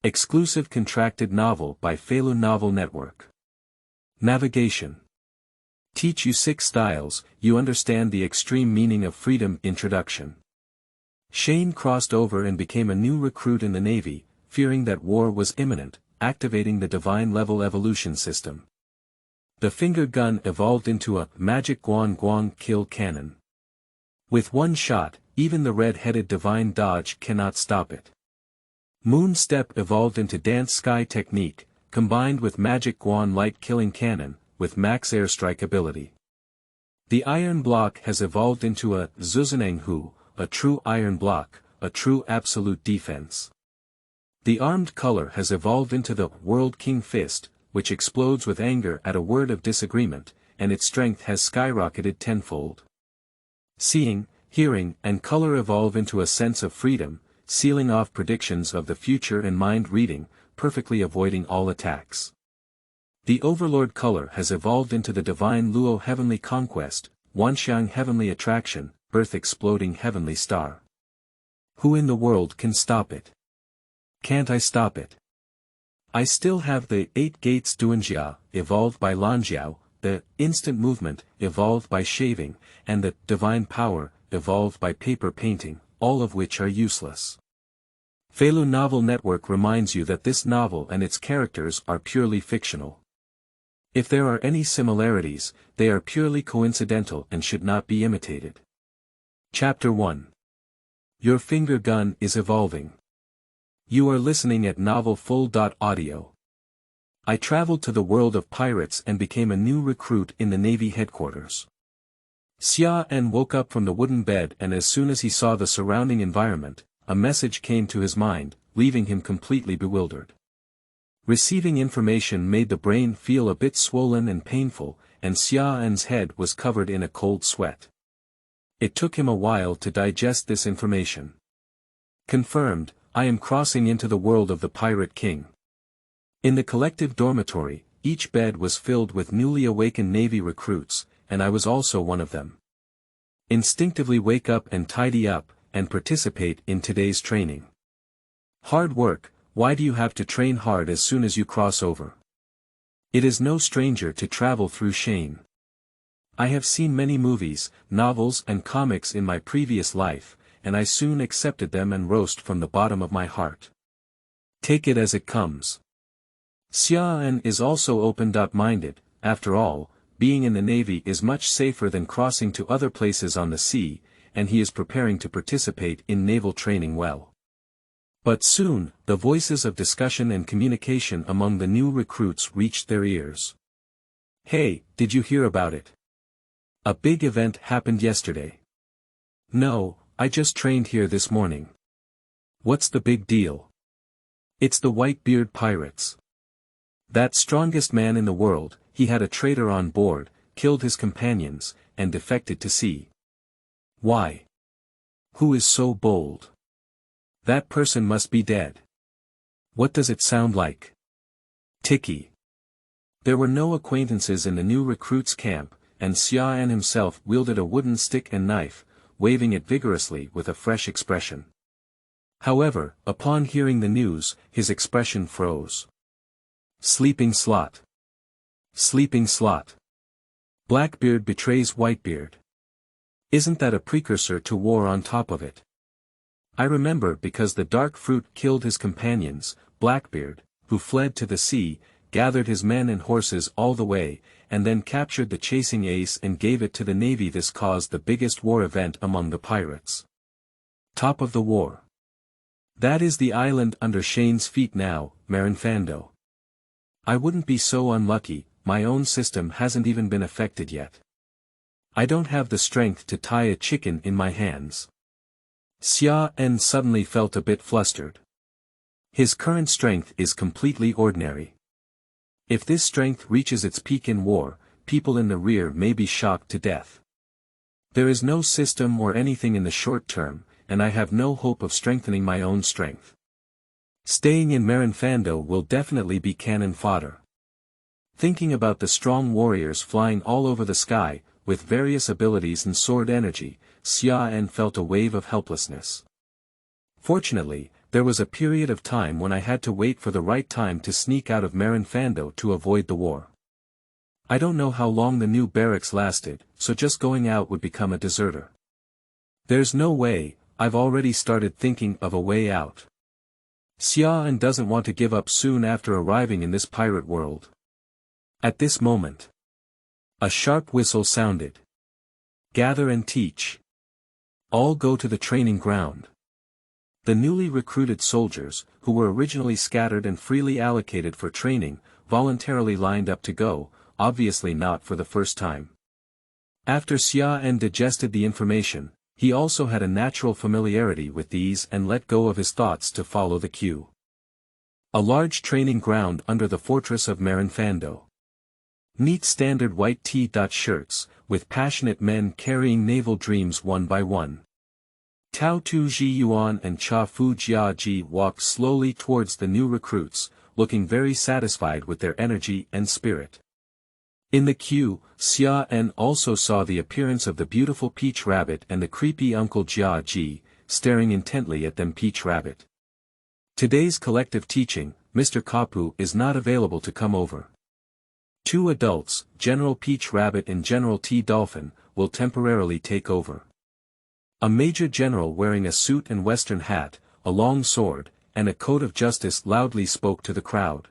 Exclusive contracted novel by Feilu Novel Network. Navigation. Teach you 6 styles, you understand the extreme meaning of freedom. Introduction. Shane crossed over and became a new recruit in the Navy, fearing that war was imminent, activating the Divine Level Evolution System. The finger gun evolved into a magic Guan Guang Kill Cannon. With one shot, even the red-headed Divine Dodge cannot stop it. Moon Step evolved into Dance Sky Technique, combined with magic Guan Light Killing Cannon, with max airstrike ability. The Iron Block has evolved into a Xuzuneng Hu, a true Iron Block, a true absolute defense. The Armed Color has evolved into the World King Fist, which explodes with anger at a word of disagreement, and its strength has skyrocketed tenfold. Seeing, Hearing, and Color evolve into a sense of freedom, sealing off predictions of the future and mind reading, perfectly avoiding all attacks. The Overlord Color has evolved into the Divine Luo Heavenly Conquest, Wanxiang Heavenly Attraction, Earth Exploding Heavenly Star. Who in the world can stop it? Can't I stop it? I still have the Eight Gates Dunjia, evolved by Lanjiao, the Instant Movement, evolved by Shaving, and the Divine Power, evolved by Paper Painting, all of which are useless. Feilu Novel Network reminds you that this novel and its characters are purely fictional. If there are any similarities, they are purely coincidental and should not be imitated. Chapter 1. Your finger gun is evolving. You are listening at novelfull.audio. I traveled to the world of pirates and became a new recruit in the Navy headquarters. Xia woke up from the wooden bed, and as soon as he saw the surrounding environment, a message came to his mind, leaving him completely bewildered. Receiving information made the brain feel a bit swollen and painful, and Xia's head was covered in a cold sweat. It took him a while to digest this information. Confirmed, I am crossing into the world of the Pirate King. In the collective dormitory, each bed was filled with newly awakened Navy recruits, and I was also one of them. Instinctively wake up and tidy up, and participate in today's training. Hard work. Why do you have to train hard as soon as you cross over? It is no stranger to travel through Shane. I have seen many movies, novels and comics in my previous life, and I soon accepted them and roast from the bottom of my heart. Take it as it comes. Xian is also open-minded. After all, being in the Navy is much safer than crossing to other places on the sea, and he is preparing to participate in naval training well. But soon, the voices of discussion and communication among the new recruits reached their ears. Hey, did you hear about it? A big event happened yesterday. No, I just trained here this morning. What's the big deal? It's the Whitebeard pirates. That strongest man in the world, he had a traitor on board, killed his companions, and defected to sea. Why? Who is so bold? That person must be dead. What does it sound like? Tiki. There were no acquaintances in the new recruits' camp, and Xian himself wielded a wooden stick and knife, waving it vigorously with a fresh expression. However, upon hearing the news, his expression froze. Sleeping slot. Sleeping slot. Blackbeard betrays Whitebeard. Isn't that a precursor to war on top of it? I remember because the dark fruit killed his companions. Blackbeard, who fled to the sea, gathered his men and horses all the way, and then captured the chasing ace and gave it to the Navy. This caused the biggest war event among the pirates. Top of the war. That is the island under Shane's feet now, Marinfando. I wouldn't be so unlucky, my own system hasn't even been affected yet. I don't have the strength to tie a chicken in my hands. Xia suddenly felt a bit flustered. His current strength is completely ordinary. If this strength reaches its peak in war, people in the rear may be shocked to death. There is no system or anything in the short term, and I have no hope of strengthening my own strength. Staying in Marinfando will definitely be cannon fodder. Thinking about the strong warriors flying all over the sky, with various abilities and sword energy, Xia felt a wave of helplessness. Fortunately, There was a period of time when I had to wait for the right time to sneak out of Marinfando to avoid the war. I don't know how long the new barracks lasted, so just going out would become a deserter. There's no way, I've already started thinking of a way out. Xian doesn't want to give up soon after arriving in this pirate world. At this moment, a sharp whistle sounded. Gather and teach. All go to the training ground. The newly recruited soldiers, who were originally scattered and freely allocated for training, voluntarily lined up to go, obviously not for the first time. After Xian digested the information, he also had a natural familiarity with these and let go of his thoughts to follow the queue. A large training ground under the fortress of Marinfando. Neat standard white T-shirts, with passionate men carrying naval dreams one by one. Tao Tu Ji Yuan and Cha Fu Jia Ji walked slowly towards the new recruits, looking very satisfied with their energy and spirit. In the queue, Xia also saw the appearance of the beautiful Peach Rabbit and the creepy Uncle Jia Ji, staring intently at them. Peach Rabbit. Today's collective teaching, Mr. Kapu is not available to come over. Two adults, General Peach Rabbit and General T. Dolphin, will temporarily take over. A major general wearing a suit and western hat, a long sword, and a coat of justice loudly spoke to the crowd.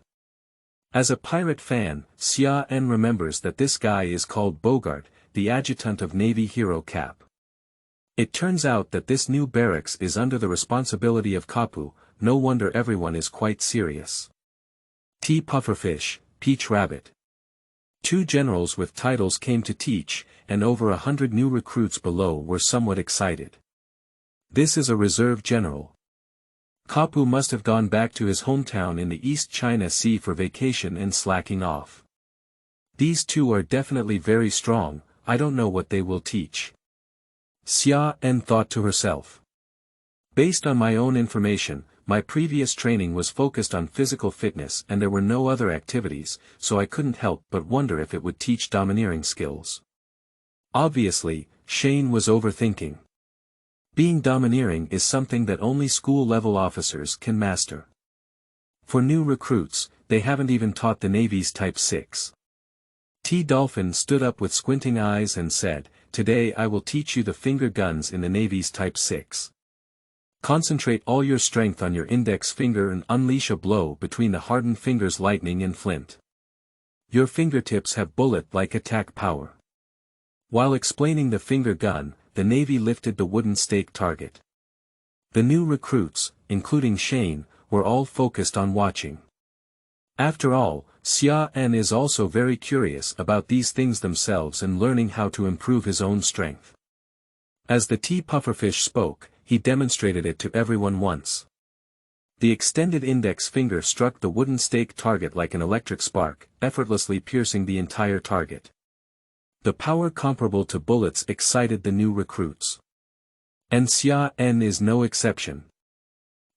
As a pirate fan, Xia remembers that this guy is called Bogart, the adjutant of Navy Hero Cap. It turns out that this new barracks is under the responsibility of Kapu, no wonder everyone is quite serious. T. Pufferfish, Peach Rabbit. Two generals with titles came to teach, and over 100 new recruits below were somewhat excited. This is a reserve general. Kapu must have gone back to his hometown in the East China Sea for vacation and slacking off. These two are definitely very strong, I don't know what they will teach. Xia thought to herself. Based on my own information, my previous training was focused on physical fitness and there were no other activities, so I couldn't help but wonder if it would teach domineering skills. Obviously, Shane was overthinking. Being domineering is something that only school-level officers can master. For new recruits, they haven't even taught the Navy's Type 6. T. Dolphin stood up with squinting eyes and said, "Today I will teach you the finger guns in the Navy's Type 6. Concentrate all your strength on your index finger and unleash a blow between the hardened fingers, lightning and flint. Your fingertips have bullet-like attack power." While explaining the finger gun, the Navy lifted the wooden stake target. The new recruits, including Shane, were all focused on watching. After all, Xia is also very curious about these things themselves and learning how to improve his own strength. As the T. Pufferfish spoke, he demonstrated it to everyone once. The extended index finger struck the wooden stake target like an electric spark, effortlessly piercing the entire target. The power comparable to bullets excited the new recruits. And Xia is no exception.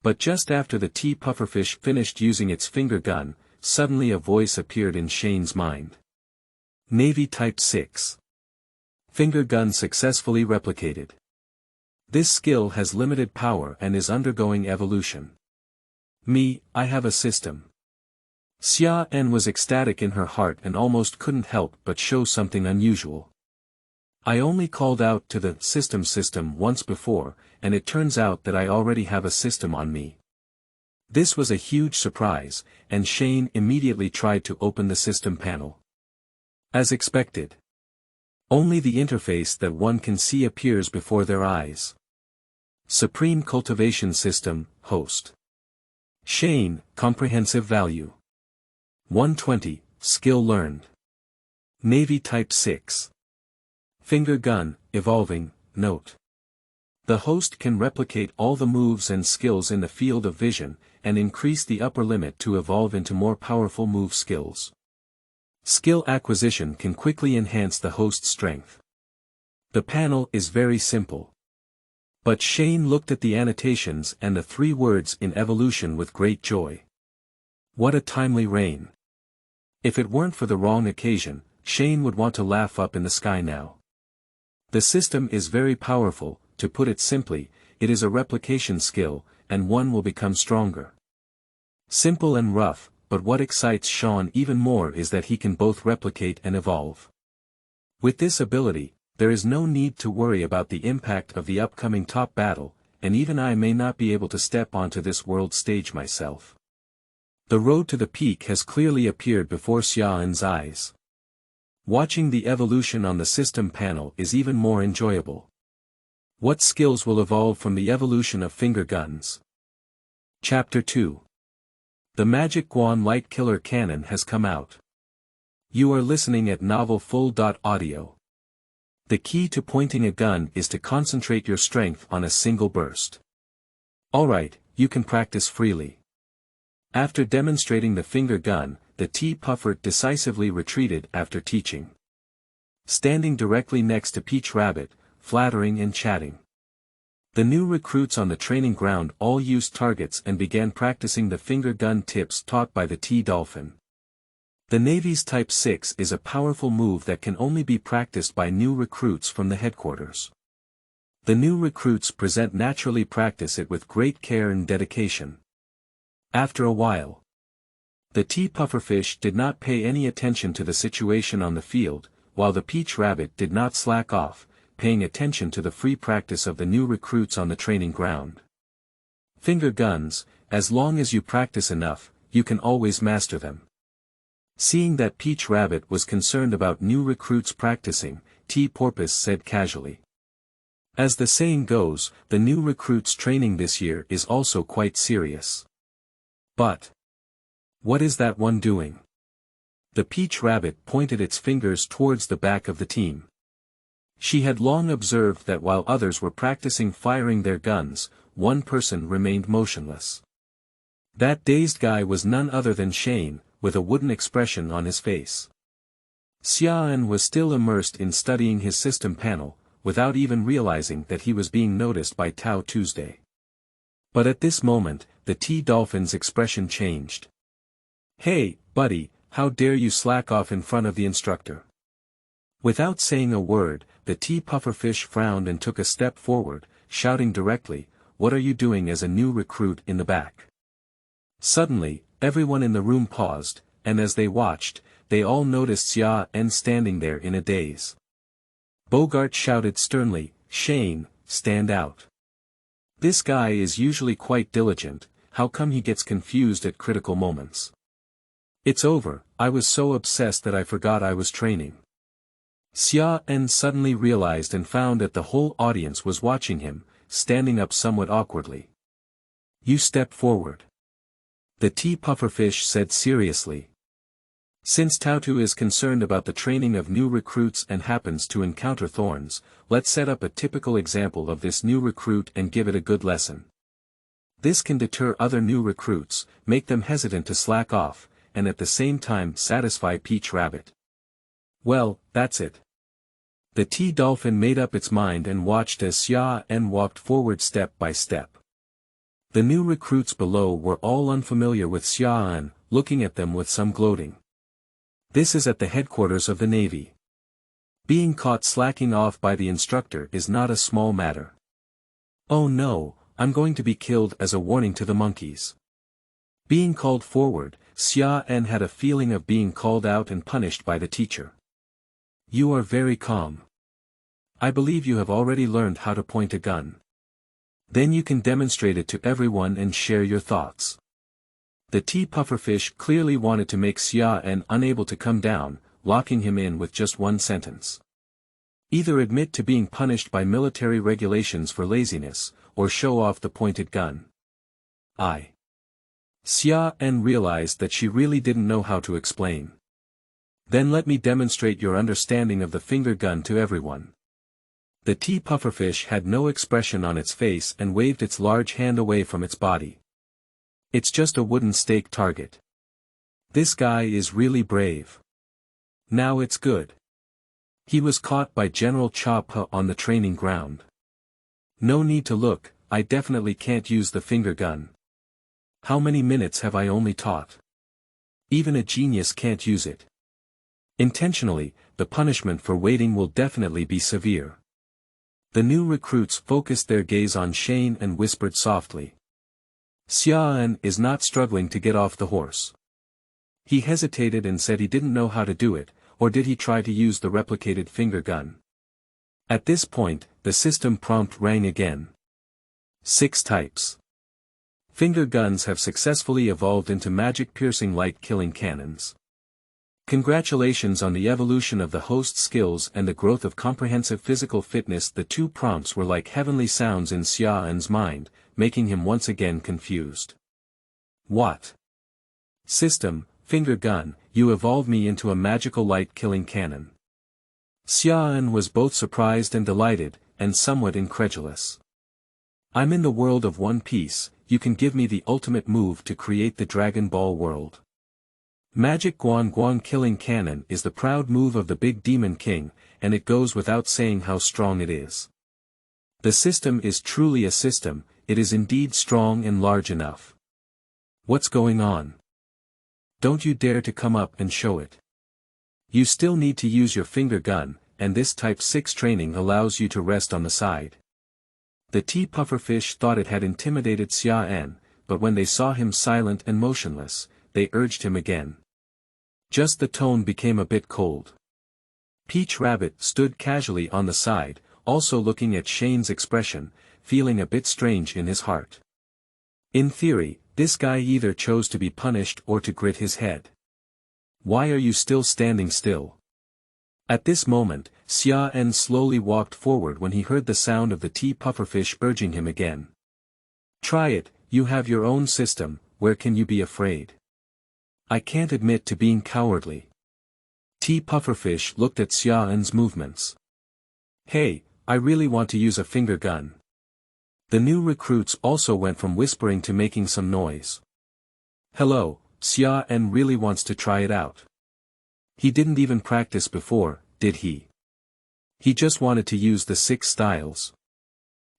But just after the T. Pufferfish finished using its finger gun, suddenly a voice appeared in Shane's mind. Navy Type 6. Finger gun successfully replicated. This skill has limited power and is undergoing evolution. I have a system. Xia was ecstatic in her heart and almost couldn't help but show something unusual. I only called out to the system once before, and it turns out that I already have a system on me. This was a huge surprise, and Shane immediately tried to open the system panel. As expected. Only the interface that one can see appears before their eyes. Supreme Cultivation System, Host. Shane, Comprehensive Value. 120, Skill Learned. Navy Type 6. Finger Gun, Evolving, Note. The host can replicate all the moves and skills in the field of vision, and increase the upper limit to evolve into more powerful move skills. Skill acquisition can quickly enhance the host's strength. The panel is very simple. But Shane looked at the annotations and the 3 words in evolution with great joy. What a timely reign. If it weren't for the wrong occasion, Shane would want to laugh up in the sky now. The system is very powerful, to put it simply, it is a replication skill, and one will become stronger. Simple and rough, but what excites Sean even more is that he can both replicate and evolve. With this ability, there is no need to worry about the impact of the upcoming top battle, and even I may not be able to step onto this world stage myself. The road to the peak has clearly appeared before Xiao'an's eyes. Watching the evolution on the system panel is even more enjoyable. What skills will evolve from the evolution of finger guns? Chapter 2. The magic Guan Light Killing Cannon has come out. You are listening at novelfull.audio. The key to pointing a gun is to concentrate your strength on a single burst. Alright, you can practice freely. After demonstrating the finger gun, the T-Puffer decisively retreated after teaching. Standing directly next to Peach Rabbit, flattering and chatting. The new recruits on the training ground all used targets and began practicing the finger gun tips taught by the T-Dolphin. The Navy's Type 6 is a powerful move that can only be practiced by new recruits from the headquarters. The new recruits naturally practice it with great care and dedication. After a while, the T-Pufferfish did not pay any attention to the situation on the field, while the Peach Rabbit did not slack off, paying attention to the free practice of the new recruits on the training ground. Finger guns, as long as you practice enough, you can always master them. Seeing that Peach Rabbit was concerned about new recruits practicing, Porpoise said casually. As the saying goes, the new recruits training this year is also quite serious. But what is that one doing? The Peach Rabbit pointed its fingers towards the back of the team. She had long observed that while others were practicing firing their guns, one person remained motionless. That dazed guy was none other than Shane, with a wooden expression on his face. Xiao'an was still immersed in studying his system panel, without even realizing that he was being noticed by Tao Tuesday. But at this moment, the T-Dolphin's expression changed. Hey, buddy, how dare you slack off in front of the instructor? Without saying a word, the T-Pufferfish frowned and took a step forward, shouting directly, "What are you doing as a new recruit in the back?" Suddenly, everyone in the room paused, and as they watched, they all noticed Xiao'an standing there in a daze. Bogart shouted sternly, "Shane, stand out. This guy is usually quite diligent, how come he gets confused at critical moments?" "It's over, I was so obsessed that I forgot I was training." Xiao'an suddenly realized and found that the whole audience was watching him, standing up somewhat awkwardly. "You step forward," the T-Pufferfish said seriously. "Since Tautu is concerned about the training of new recruits and happens to encounter thorns, let's set up a typical example of this new recruit and give it a good lesson. This can deter other new recruits, make them hesitant to slack off, and at the same time satisfy Peach Rabbit." Well, that's it. The T-Dolphin made up its mind and watched as Xiao'an walked forward step by step. The new recruits below were all unfamiliar with Xiao'an, looking at them with some gloating. This is at the headquarters of the Navy. Being caught slacking off by the instructor is not a small matter. "Oh no, I'm going to be killed," as a warning to the monkeys. Being called forward, Xiao'an had a feeling of being called out and punished by the teacher. "You are very calm. I believe you have already learned how to point a gun. Then you can demonstrate it to everyone and share your thoughts." The T-Pufferfish clearly wanted to make Xiao'an unable to come down, locking him in with just one sentence. Either admit to being punished by military regulations for laziness, or show off the pointed gun. Xiao'an realized that she really didn't know how to explain. "Then let me demonstrate your understanding of the finger gun to everyone." The T-Pufferfish had no expression on its face and waved its large hand away from its body. "It's just a wooden stake target. This guy is really brave. Now it's good. He was caught by General Choppa on the training ground. No need to look, I definitely can't use the finger gun. How many minutes have I only taught? Even a genius can't use it. Intentionally, the punishment for waiting will definitely be severe." The new recruits focused their gaze on Shane and whispered softly. Xiaoan is not struggling to get off the horse. He hesitated and said he didn't know how to do it, or did he try to use the replicated finger gun? At this point, the system prompt rang again. 6 types. Finger guns have successfully evolved into magic-piercing light killing cannons. Congratulations on the evolution of the host's skills and the growth of comprehensive physical fitness. The 2 prompts were like heavenly sounds in Xiaoan's mind, making him once again confused. What? System, finger gun, you evolve me into a magical light killing cannon. Xiaoan was both surprised and delighted, and somewhat incredulous. I'm in the world of One Piece, you can give me the ultimate move to create the Dragon Ball world. Magic Guan Guang Killing Cannon is the proud move of the Big Demon King, and it goes without saying how strong it is. The system is truly a system, it is indeed strong and large enough. What's going on? Don't you dare to come up and show it. You still need to use your finger gun, and this Type 6 training allows you to rest on the side. The tea pufferfish thought it had intimidated Xiaoan, but when they saw him silent and motionless, they urged him again. Just the tone became a bit cold. Peach Rabbit stood casually on the side, also looking at Shane's expression, feeling a bit strange in his heart. In theory, this guy either chose to be punished or to grit his head. Why are you still standing still? At this moment, Xiaoan slowly walked forward when he heard the sound of the tea pufferfish urging him again. Try it, you have your own system, where can you be afraid? I can't admit to being cowardly. Tea pufferfish looked at Xiaoan's movements. Hey, I really want to use a finger gun. The new recruits also went from whispering to making some noise. Hello, Xiaoan really wants to try it out. He didn't even practice before, did he? He just wanted to use the 6 styles.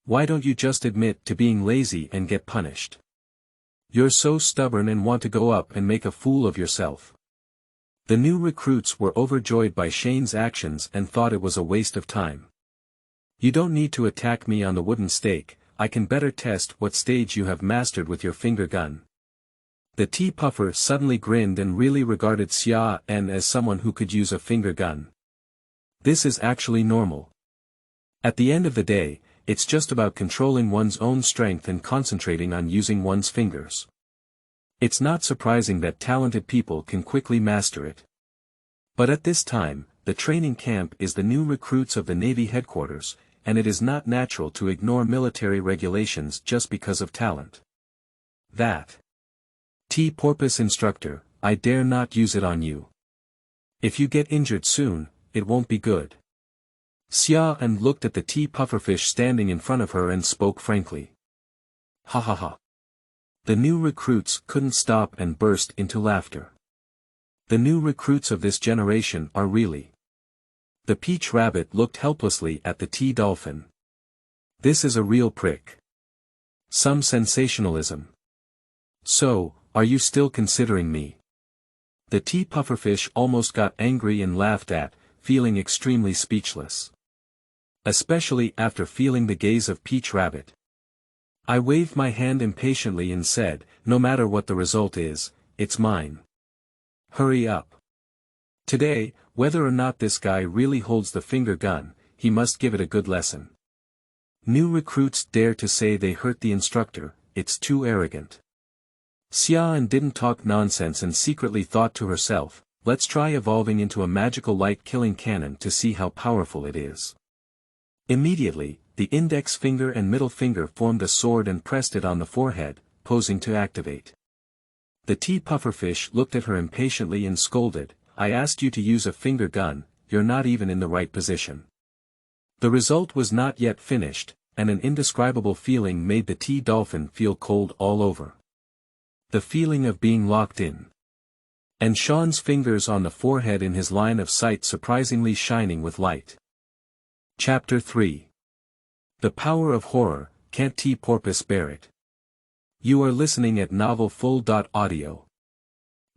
Why don't you just admit to being lazy and get punished? You're so stubborn and want to go up and make a fool of yourself. The new recruits were overjoyed by Shane's actions and thought it was a waste of time. You don't need to attack me on the wooden stake, I can better test what stage you have mastered with your finger gun. The tea puffer suddenly grinned and really regarded Xiaoan as someone who could use a finger gun. This is actually normal. At the end of the day, it's just about controlling one's own strength and concentrating on using one's fingers. It's not surprising that talented people can quickly master it. But at this time, the training camp is the new recruits of the Navy headquarters, and it is not natural to ignore military regulations just because of talent. That. Porpoise instructor, I dare not use it on you. If you get injured soon, it won't be good. Xiaoan looked at the tea pufferfish standing in front of her and spoke frankly. Ha ha ha. The new recruits couldn't stop and burst into laughter. The new recruits of this generation are really. The peach rabbit looked helplessly at the tea dolphin. This is a real prick. Some sensationalism. So, are you still considering me? The tea pufferfish almost got angry and laughed at, feeling extremely speechless. Especially after feeling the gaze of Peach Rabbit. I waved my hand impatiently and said, no matter what the result is, it's mine. Hurry up. Today, whether or not this guy really holds the finger gun, he must give it a good lesson. New recruits dare to say they hurt the instructor, it's too arrogant. Xiaoan didn't talk nonsense and secretly thought to herself, let's try evolving into a magical light killing cannon to see how powerful it is. Immediately, the index finger and middle finger formed a sword and pressed it on the forehead, posing to activate. The tea pufferfish looked at her impatiently and scolded, I asked you to use a finger gun, you're not even in the right position. The result was not yet finished, and an indescribable feeling made the tea dolphin feel cold all over. The feeling of being locked in. And Sean's fingers on the forehead in his line of sight surprisingly shining with light. Chapter 3. The Power of Horror, Can't Tea Porpoise Bear It? You are listening at novelfull.audio.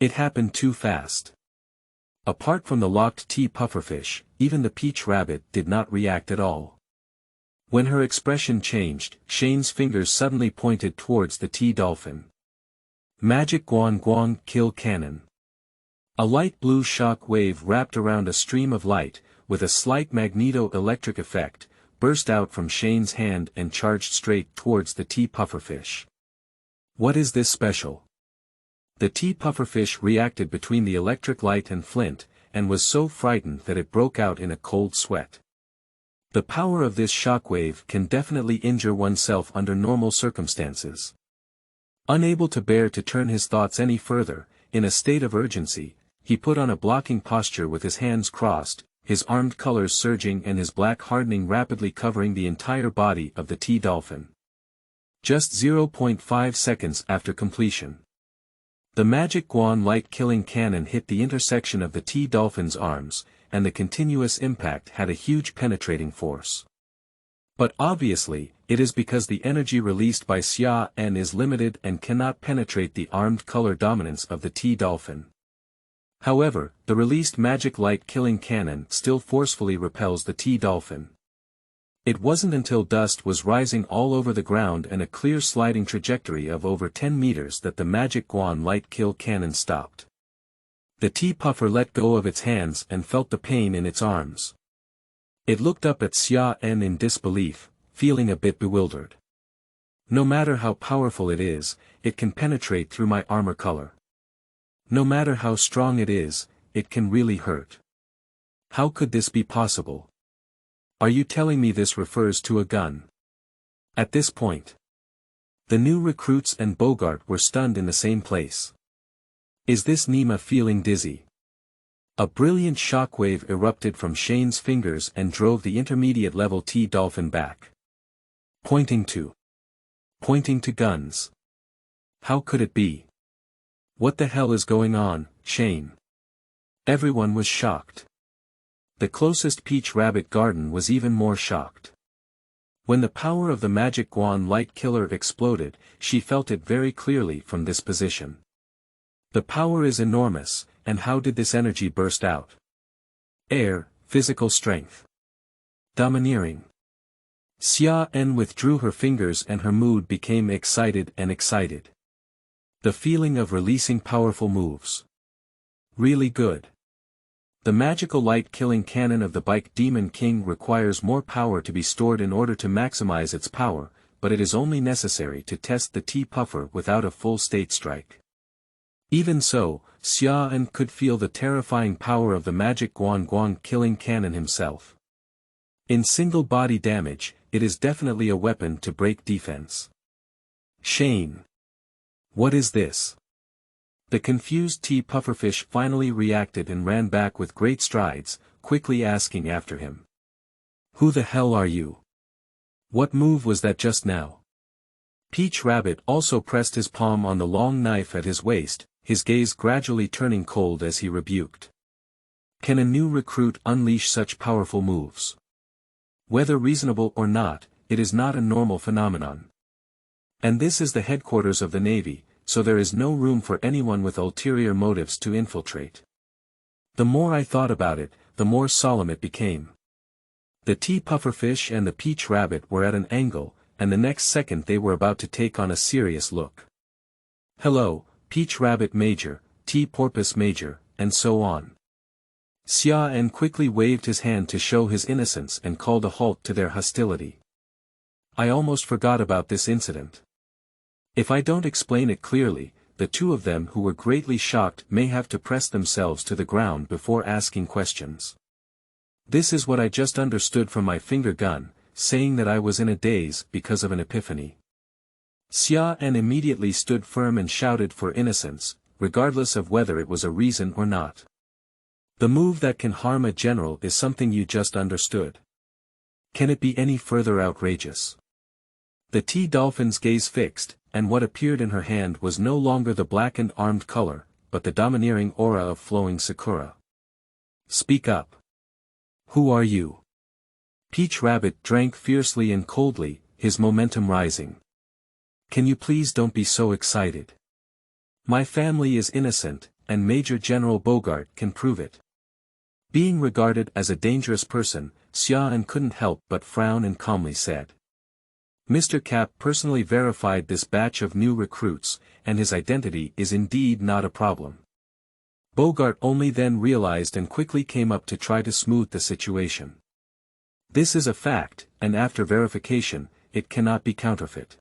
It happened too fast. Apart from the locked tea pufferfish, even the peach rabbit did not react at all. When her expression changed, Shane's fingers suddenly pointed towards the T-dolphin. Magic Guan Guang Kill Cannon. A light blue shock wave wrapped around a stream of light, with a slight magneto-electric effect, burst out from Shane's hand and charged straight towards the T-pufferfish. What is this special? The T-pufferfish reacted between the electric light and flint, and was so frightened that it broke out in a cold sweat. The power of this shockwave can definitely injure oneself under normal circumstances. Unable to bear to turn his thoughts any further, in a state of urgency, he put on a blocking posture with his hands crossed, his armed colors surging and his black hardening rapidly covering the entire body of the T-dolphin. Just 0.5 seconds after completion, the magic Guan Light Killing Cannon hit the intersection of the T-dolphin's arms, and the continuous impact had a huge penetrating force. But obviously, it is because the energy released by Xia-en is limited and cannot penetrate the armed color dominance of the T-dolphin. However, the released magic light killing cannon still forcefully repels the T-dolphin. It wasn't until dust was rising all over the ground and a clear sliding trajectory of over 10 meters that the magic Guan Light Kill Cannon stopped. The T-puffer let go of its hands and felt the pain in its arms. It looked up at Xia-en in disbelief, feeling a bit bewildered. No matter how powerful it is, it can penetrate through my armor color. No matter how strong it is, it can really hurt. How could this be possible? Are you telling me this refers to a gun? At this point, the new recruits and Bogart were stunned in the same place. Is this Nima feeling dizzy? A brilliant shockwave erupted from Shane's fingers and drove the intermediate level T-dolphin back. Pointing to guns. How could it be? What the hell is going on, Shane? Everyone was shocked. The closest Peach Rabbit garden was even more shocked. When the power of the magic Guan Light Killer exploded, she felt it very clearly from this position. The power is enormous, and how did this energy burst out? Air, physical strength. Domineering. Xia-en withdrew her fingers and her mood became excited and excited. The feeling of releasing powerful moves. Really good. The magical light killing cannon of the Bike Demon King requires more power to be stored in order to maximize its power, but it is only necessary to test the T-puffer without a full state strike. Even so, Xia-en could feel the terrifying power of the magic Guan Guang Killing Cannon himself. In single body damage, it is definitely a weapon to break defense. Shane. What is this? The confused T-pufferfish finally reacted and ran back with great strides, quickly asking after him. Who the hell are you? What move was that just now? Peach Rabbit also pressed his palm on the long knife at his waist, his gaze gradually turning cold as he rebuked. Can a new recruit unleash such powerful moves? Whether reasonable or not, it is not a normal phenomenon. And this is the headquarters of the Navy, so there is no room for anyone with ulterior motives to infiltrate. The more I thought about it, the more solemn it became. The T-pufferfish and the Peach Rabbit were at an angle, and the next second they were about to take on a serious look. Hello, Peach Rabbit Major, T-Porpoise Major, and so on. Xia-en quickly waved his hand to show his innocence and called a halt to their hostility. I almost forgot about this incident. If I don't explain it clearly, the two of them who were greatly shocked may have to press themselves to the ground before asking questions. This is what I just understood from my finger gun, saying that I was in a daze because of an epiphany. Xia-en immediately stood firm and shouted for innocence, regardless of whether it was a reason or not. The move that can harm a general is something you just understood. Can it be any further outrageous? The T-dolphin's gaze fixed, and what appeared in her hand was no longer the blackened armed color, but the domineering aura of flowing sakura. Speak up. Who are you? Peach Rabbit drank fiercely and coldly, his momentum rising. Can you please don't be so excited? My family is innocent, and Major General Bogart can prove it. Being regarded as a dangerous person, Xiaoan couldn't help but frown and calmly said. Mr. Cap personally verified this batch of new recruits, and his identity is indeed not a problem. Bogart only then realized and quickly came up to try to smooth the situation. This is a fact, and after verification, it cannot be counterfeit.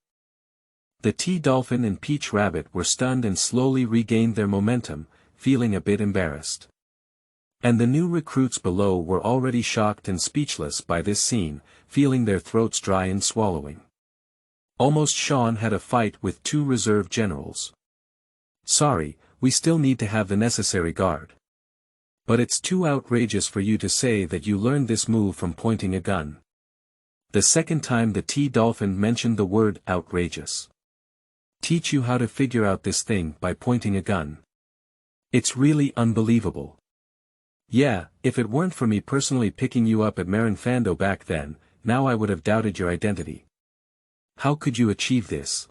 The T-Dolphin and Peach Rabbit were stunned and slowly regained their momentum, feeling a bit embarrassed. And the new recruits below were already shocked and speechless by this scene, feeling their throats dry and swallowing. Almost Sean had a fight with two reserve generals. Sorry, we still need to have the necessary guard. But it's too outrageous for you to say that you learned this move from pointing a gun. The second time the T-Dolphin mentioned the word outrageous. Teach you how to figure out this thing by pointing a gun. It's really unbelievable. Yeah, if it weren't for me personally picking you up at Marinfando back then, now I would have doubted your identity. How could you achieve this?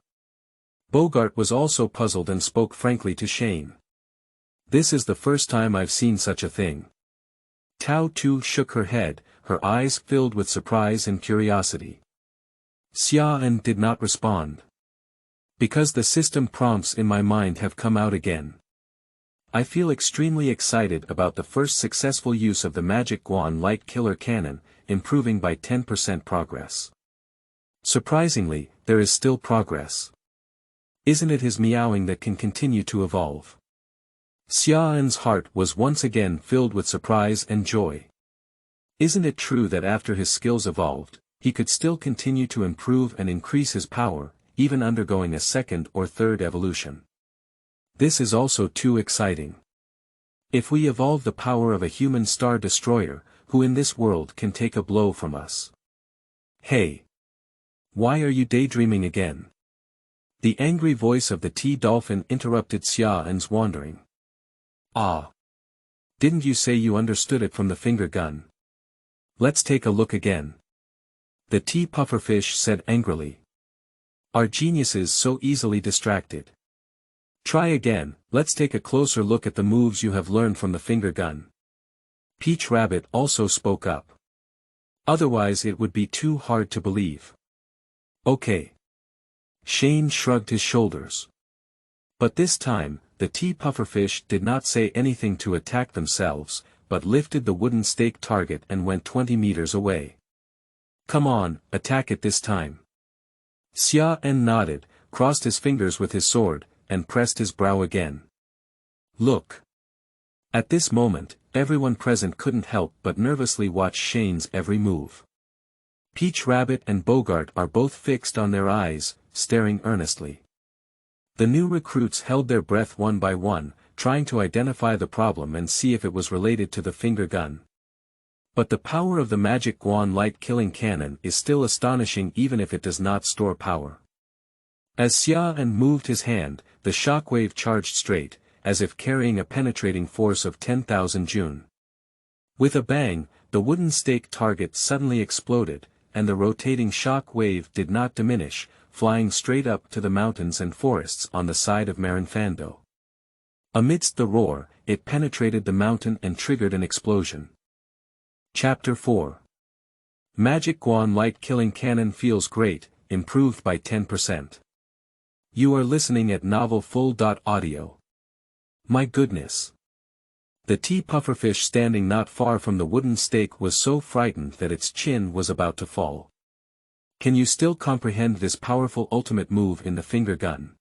Bogart was also puzzled and spoke frankly to Shane. This is the first time I've seen such a thing. Tao Tu shook her head, her eyes filled with surprise and curiosity. Xiaoan did not respond. Because the system prompts in my mind have come out again. I feel extremely excited about the first successful use of the magic Guan Light Killing Cannon, improving by 10% progress. Surprisingly, there is still progress. Isn't it his meowing that can continue to evolve? Xiaoan's heart was once again filled with surprise and joy. Isn't it true that after his skills evolved, he could still continue to improve and increase his power, even undergoing a second or third evolution? This is also too exciting. If we evolve the power of a human star destroyer, who in this world can take a blow from us? Hey! Why are you daydreaming again? The angry voice of the T-Dolphin interrupted Xiaoan's wandering. Ah! Didn't you say you understood it from the finger gun? Let's take a look again. The T-Pufferfish said angrily. Are geniuses so easily distracted? Try again, let's take a closer look at the moves you have learned from the finger gun. Peach Rabbit also spoke up. Otherwise it would be too hard to believe. Okay. Shane shrugged his shoulders. But this time, the T-Pufferfish did not say anything to attack themselves, but lifted the wooden stake target and went 20 meters away. Come on, attack it this time. Xiaoan nodded, crossed his fingers with his sword, and pressed his brow again. Look. At this moment, everyone present couldn't help but nervously watch Shane's every move. Peach Rabbit and Bogart are both fixed on their eyes, staring earnestly. The new recruits held their breath one by one, trying to identify the problem and see if it was related to the finger gun. But the power of the magic Guan Light Killing Cannon is still astonishing even if it does not store power. As Xiaoan moved his hand, the shockwave charged straight, as if carrying a penetrating force of 10,000 Jun. With a bang, the wooden stake target suddenly exploded, and the rotating shock wave did not diminish, flying straight up to the mountains and forests on the side of Marinfando. Amidst the roar, it penetrated the mountain and triggered an explosion. Chapter 4. Magic Guan Light Killing Cannon feels great, improved by 10%. You are listening at novelfull.audio. My goodness. The T-Pufferfish standing not far from the wooden stake was so frightened that its chin was about to fall. Can you still comprehend this powerful ultimate move in the finger gun?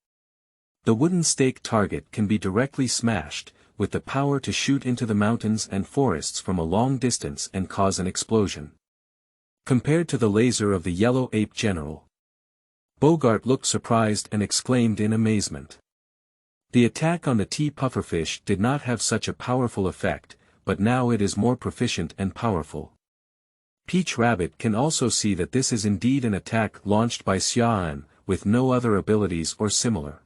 The wooden stake target can be directly smashed, with the power to shoot into the mountains and forests from a long distance and cause an explosion. Compared to the laser of the yellow ape general. Bogart looked surprised and exclaimed in amazement. The attack on the T-Pufferfish did not have such a powerful effect, but now it is more proficient and powerful. Peach Rabbit can also see that this is indeed an attack launched by Xiaoan, with no other abilities or similar.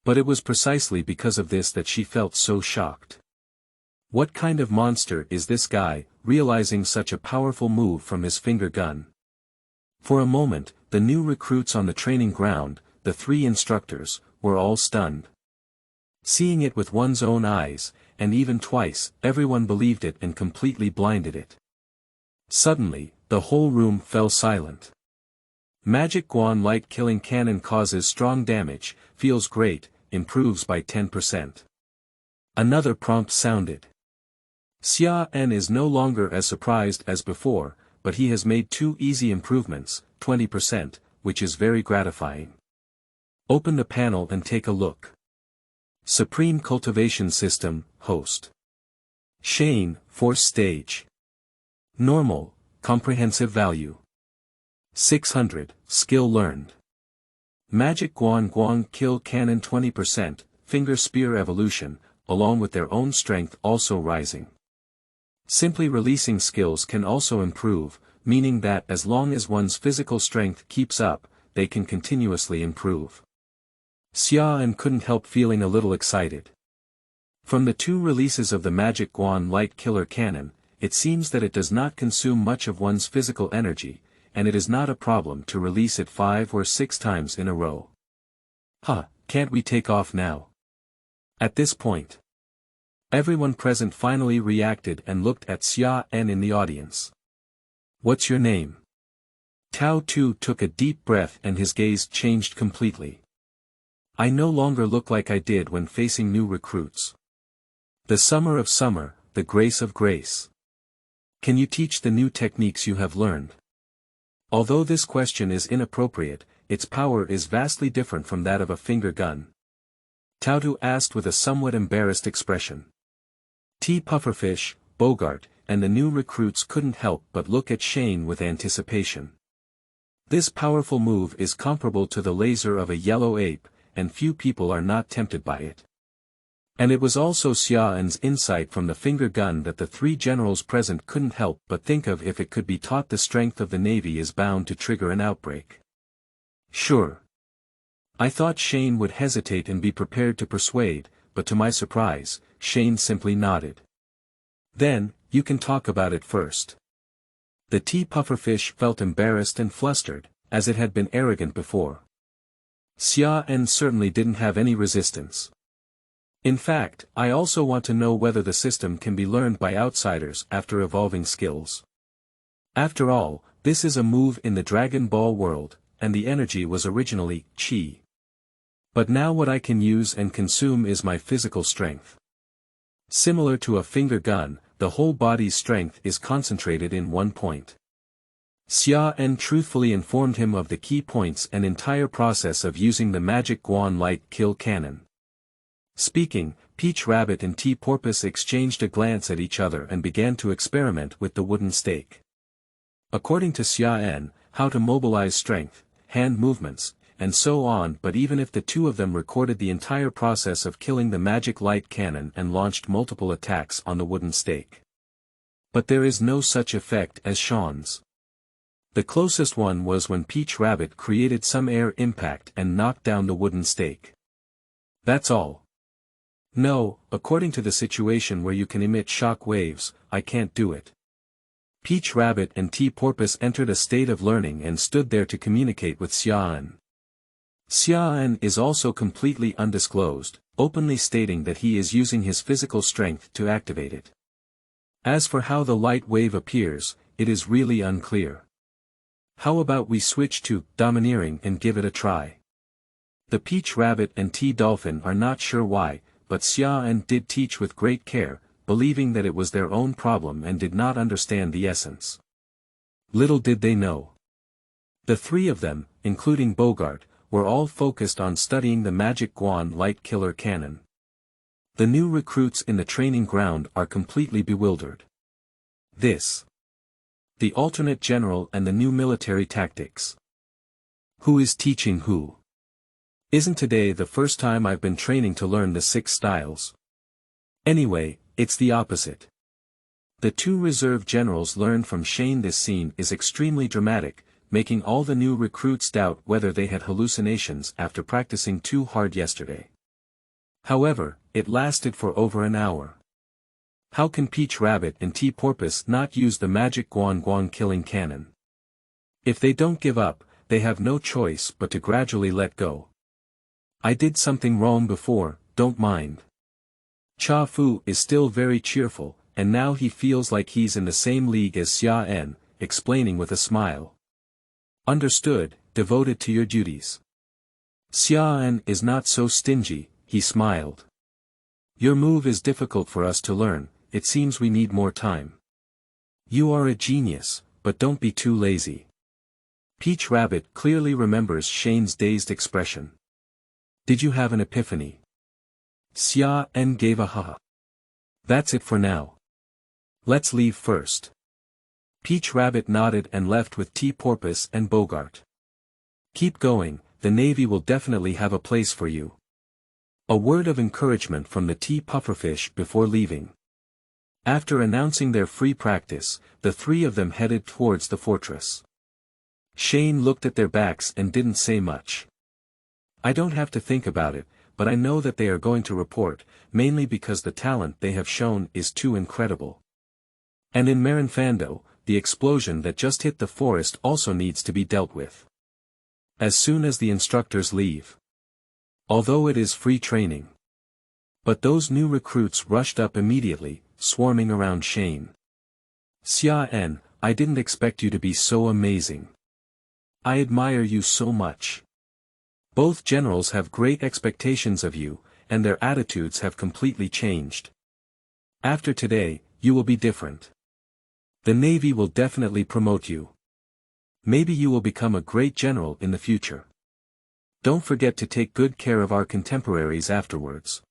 But it was precisely because of this that she felt so shocked. What kind of monster is this guy, realizing such a powerful move from his finger gun? For a moment, the new recruits on the training ground, the three instructors, were all stunned. Seeing it with one's own eyes, and even twice, everyone believed it and completely blinded it. Suddenly, the whole room fell silent. Magic Guan Light Killing Cannon causes strong damage, feels great, improves by 10%. Another prompt sounded. Xia En is no longer as surprised as before, but he has made 2 easy improvements, 20%, which is very gratifying. Open the panel and take a look. Supreme Cultivation System, Host. Shane, Force Stage. Normal, Comprehensive Value. 600, Skill Learned. Magic Guan Guang Kill Cannon 20%, Finger Spear Evolution, along with their own strength also rising. Simply releasing skills can also improve, meaning that as long as one's physical strength keeps up, they can continuously improve. Xia En couldn't help feeling a little excited. From the 2 releases of the Magic Guan Light Killer Cannon, it seems that it does not consume much of one's physical energy, and it is not a problem to release it 5 or 6 times in a row. Can't we take off now? At this point, everyone present finally reacted and looked at Xia En in the audience. What's your name? Tao Tu took a deep breath and his gaze changed completely. I no longer look like I did when facing new recruits. The summer of summer, the grace of grace. Can you teach the new techniques you have learned? Although this question is inappropriate, its power is vastly different from that of a finger gun. Tao Tu asked with a somewhat embarrassed expression. T. Pufferfish, Bogart, and the new recruits couldn't help but look at Shane with anticipation. This powerful move is comparable to the laser of a yellow ape, and few people are not tempted by it. And it was also Xia En's insight from the finger gun that the 3 generals present couldn't help but think of if it could be taught. The strength of the Navy is bound to trigger an outbreak. Sure. I thought Shane would hesitate and be prepared to persuade, but to my surprise, Shane simply nodded. Then, you can talk about it first. The tea pufferfish felt embarrassed and flustered, as it had been arrogant before. Xia En certainly didn't have any resistance. In fact, I also want to know whether the system can be learned by outsiders after evolving skills. After all, this is a move in the Dragon Ball world, and the energy was originally Qi. But now what I can use and consume is my physical strength. Similar to a finger gun, the whole body's strength is concentrated in one point. Xia En truthfully informed him of the key points and entire process of using the Magic Guan Light Kill Cannon. Speaking, Peach Rabbit and Tea Porpoise exchanged a glance at each other and began to experiment with the wooden stake. According to Xia En, how to mobilize strength, hand movements, and so on, but even if the 2 of them recorded the entire process of killing the Magic Light Cannon and launched multiple attacks on the wooden stake. But there is no such effect as Sean's. The closest one was when Peach Rabbit created some air impact and knocked down the wooden stake. That's all. No, according to the situation where you can emit shock waves, I can't do it. Peach Rabbit and Tea Porpoise entered a state of learning and stood there to communicate with Xia En. Xia En is also completely undisclosed, openly stating that he is using his physical strength to activate it. As for how the light wave appears, it is really unclear. How about we switch to domineering and give it a try? The Peach Rabbit and Tea Dolphin are not sure why, but Xia En did teach with great care, believing that it was their own problem and did not understand the essence. Little did they know. The 3 of them, including Bogart, were all focused on studying the Magic Guan Light Killer Cannon. The new recruits in the training ground are completely bewildered. The alternate general and the new military tactics. Who is teaching who? Isn't today the first time I've been training to learn the 6 styles? Anyway, it's the opposite. The 2 reserve generals learned from Shane. This scene is extremely dramatic, making all the new recruits doubt whether they had hallucinations after practicing too hard yesterday. However, it lasted for over an hour. How can Peach Rabbit and Tea Porpoise not use the Magic Guan Guang Killing Cannon? If they don't give up, they have no choice but to gradually let go. I did something wrong before, don't mind. Cha Fu is still very cheerful, and now he feels like he's in the same league as Xia En, explaining with a smile. Understood, devoted to your duties. Xia En is not so stingy, he smiled. Your move is difficult for us to learn, it seems we need more time. You are a genius, but don't be too lazy. Peach Rabbit clearly remembers Shane's dazed expression. Did you have an epiphany? Xia En gave a ha. That's it for now. Let's leave first. Peach Rabbit nodded and left with Porpoise and Bogart. Keep going, the Navy will definitely have a place for you. A word of encouragement from the Pufferfish before leaving. After announcing their free practice, the three of them headed towards the fortress. Shane looked at their backs and didn't say much. I don't have to think about it, but I know that they are going to report, mainly because the talent they have shown is too incredible. And in Marinfando, the explosion that just hit the forest also needs to be dealt with. As soon as the instructors leave. Although it is free training. But those new recruits rushed up immediately, swarming around Shane. Xia En, I didn't expect you to be so amazing. I admire you so much. Both generals have great expectations of you, and their attitudes have completely changed. After today, you will be different. The Navy will definitely promote you. Maybe you will become a great general in the future. Don't forget to take good care of our contemporaries afterwards.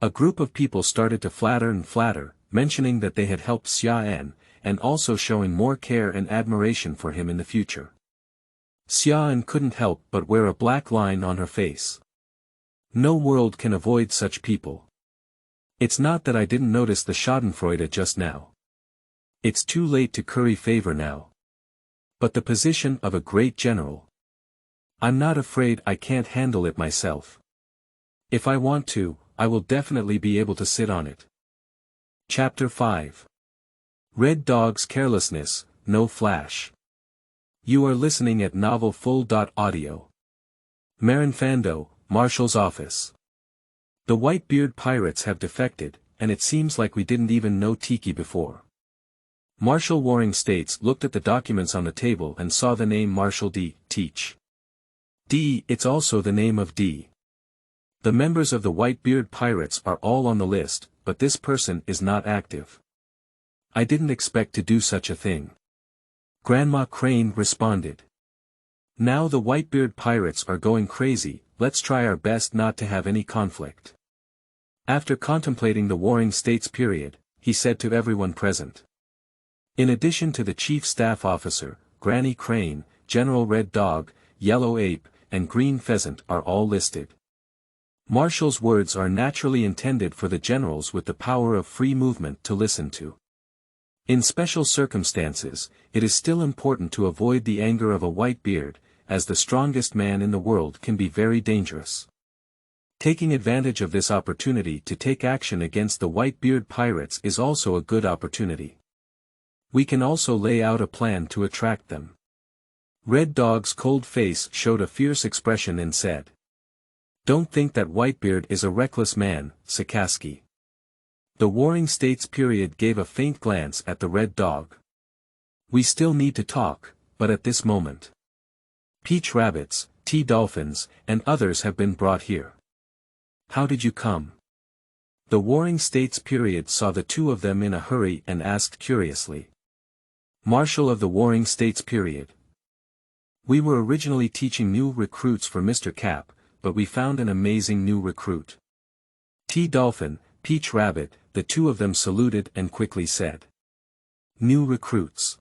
A group of people started to flatter and flatter, mentioning that they had helped Xia En, and also showing more care and admiration for him in the future. Xia En couldn't help but wear a black line on her face. No world can avoid such people. It's not that I didn't notice the schadenfreude just now. It's too late to curry favor now. But the position of a great general. I'm not afraid I can't handle it myself. If I want to, I will definitely be able to sit on it. Chapter 5. Red Dog's Carelessness, No Flash. You are listening at Novel Full.audio. Marinfando, Marshal's office. The Whitebeard pirates have defected, and it seems like we didn't even know Tiki before. Marshal Warring States looked at the documents on the table and saw the name Marshal D. Teach. D. It's also the name of D. The members of the Whitebeard pirates are all on the list, but this person is not active. I didn't expect to do such a thing. Grandma Crane responded. Now the Whitebeard pirates are going crazy, let's try our best not to have any conflict. After contemplating the Warring States period, he said to everyone present. In addition to the Chief Staff Officer, Granny Crane, General Red Dog, Yellow Ape, and Green Pheasant are all listed. Marshall's words are naturally intended for the generals with the power of free movement to listen to. In special circumstances, it is still important to avoid the anger of a Whitebeard, as the strongest man in the world can be very dangerous. Taking advantage of this opportunity to take action against the Whitebeard pirates is also a good opportunity. We can also lay out a plan to attract them. Red Dog's cold face showed a fierce expression and said. Don't think that Whitebeard is a reckless man, Sakaski. The Warring States period gave a faint glance at the Red Dog. We still need to talk, but at this moment. Peach Rabbits, Dolphins, and others have been brought here. How did you come? The Warring States period saw the two of them in a hurry and asked curiously. Marshal of the Warring States period. We were originally teaching new recruits for Mr. Cap, but we found an amazing new recruit. Dolphin, Peach Rabbit, the two of them saluted and quickly said. New recruits.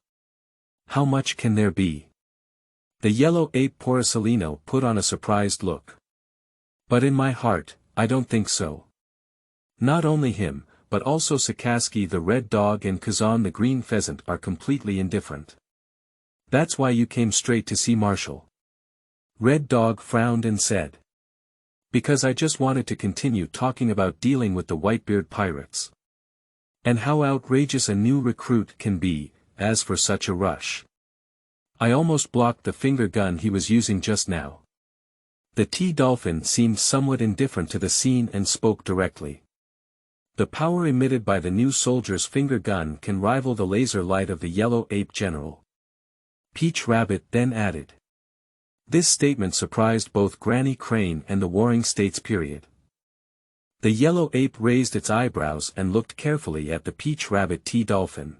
How much can there be? The Yellow Ape Porcelino put on a surprised look. But in my heart, I don't think so. Not only him, but also Sakaski the Red Dog and Kazan the Green Pheasant are completely indifferent. That's why you came straight to see Marshal. Red Dog frowned and said. Because I just wanted to continue talking about dealing with the Whitebeard pirates. And how outrageous a new recruit can be, as for such a rush. I almost blocked the finger gun he was using just now. The Dolphin seemed somewhat indifferent to the scene and spoke directly. The power emitted by the new soldier's finger gun can rival the laser light of the yellow ape general. Peach Rabbit then added. This statement surprised both Granny Crane and the Warring States period. The yellow ape raised its eyebrows and looked carefully at the Peach Rabbit Dolphin.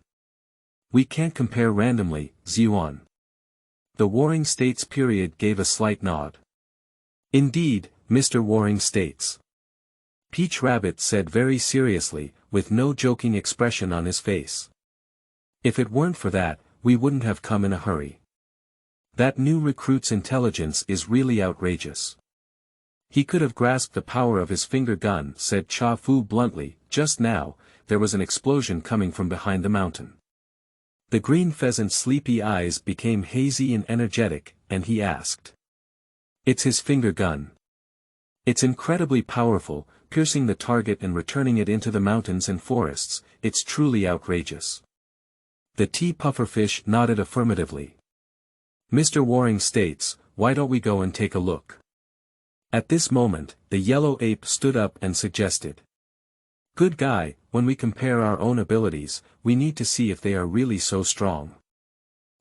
We can't compare randomly, Xuan. The Warring States period gave a slight nod. Indeed, Mr. Warring States. Peach Rabbit said very seriously, with no joking expression on his face. If it weren't for that, we wouldn't have come in a hurry. That new recruit's intelligence is really outrageous. He could have grasped the power of his finger gun, said Cha Fu bluntly. Just now, there was an explosion coming from behind the mountain. The green pheasant's sleepy eyes became hazy and energetic, and he asked. It's his finger gun. It's incredibly powerful, piercing the target and returning it into the mountains and forests. It's truly outrageous. The tea pufferfish nodded affirmatively. Mr. Warring States, why don't we go and take a look? At this moment, the yellow ape stood up and suggested. Good guy, when we compare our own abilities, we need to see if they are really so strong.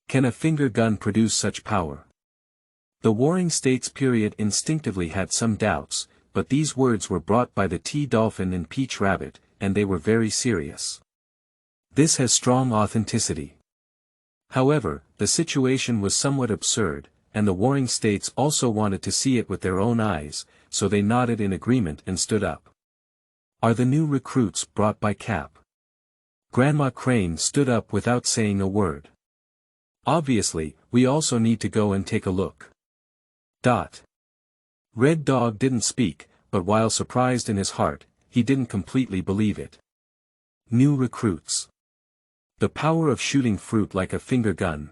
Can a finger gun produce such power? The Warring States period instinctively had some doubts, but these words were brought by the Tea Dolphin and Peach Rabbit, and they were very serious. This has strong authenticity. However, the situation was somewhat absurd, and the Warring States also wanted to see it with their own eyes, so they nodded in agreement and stood up. Are the new recruits brought by Cap? Grandma Crane stood up without saying a word. Obviously, we also need to go and take a look. Red Dog didn't speak, but while surprised in his heart, he didn't completely believe it. New recruits. The power of shooting fruit like a finger gun.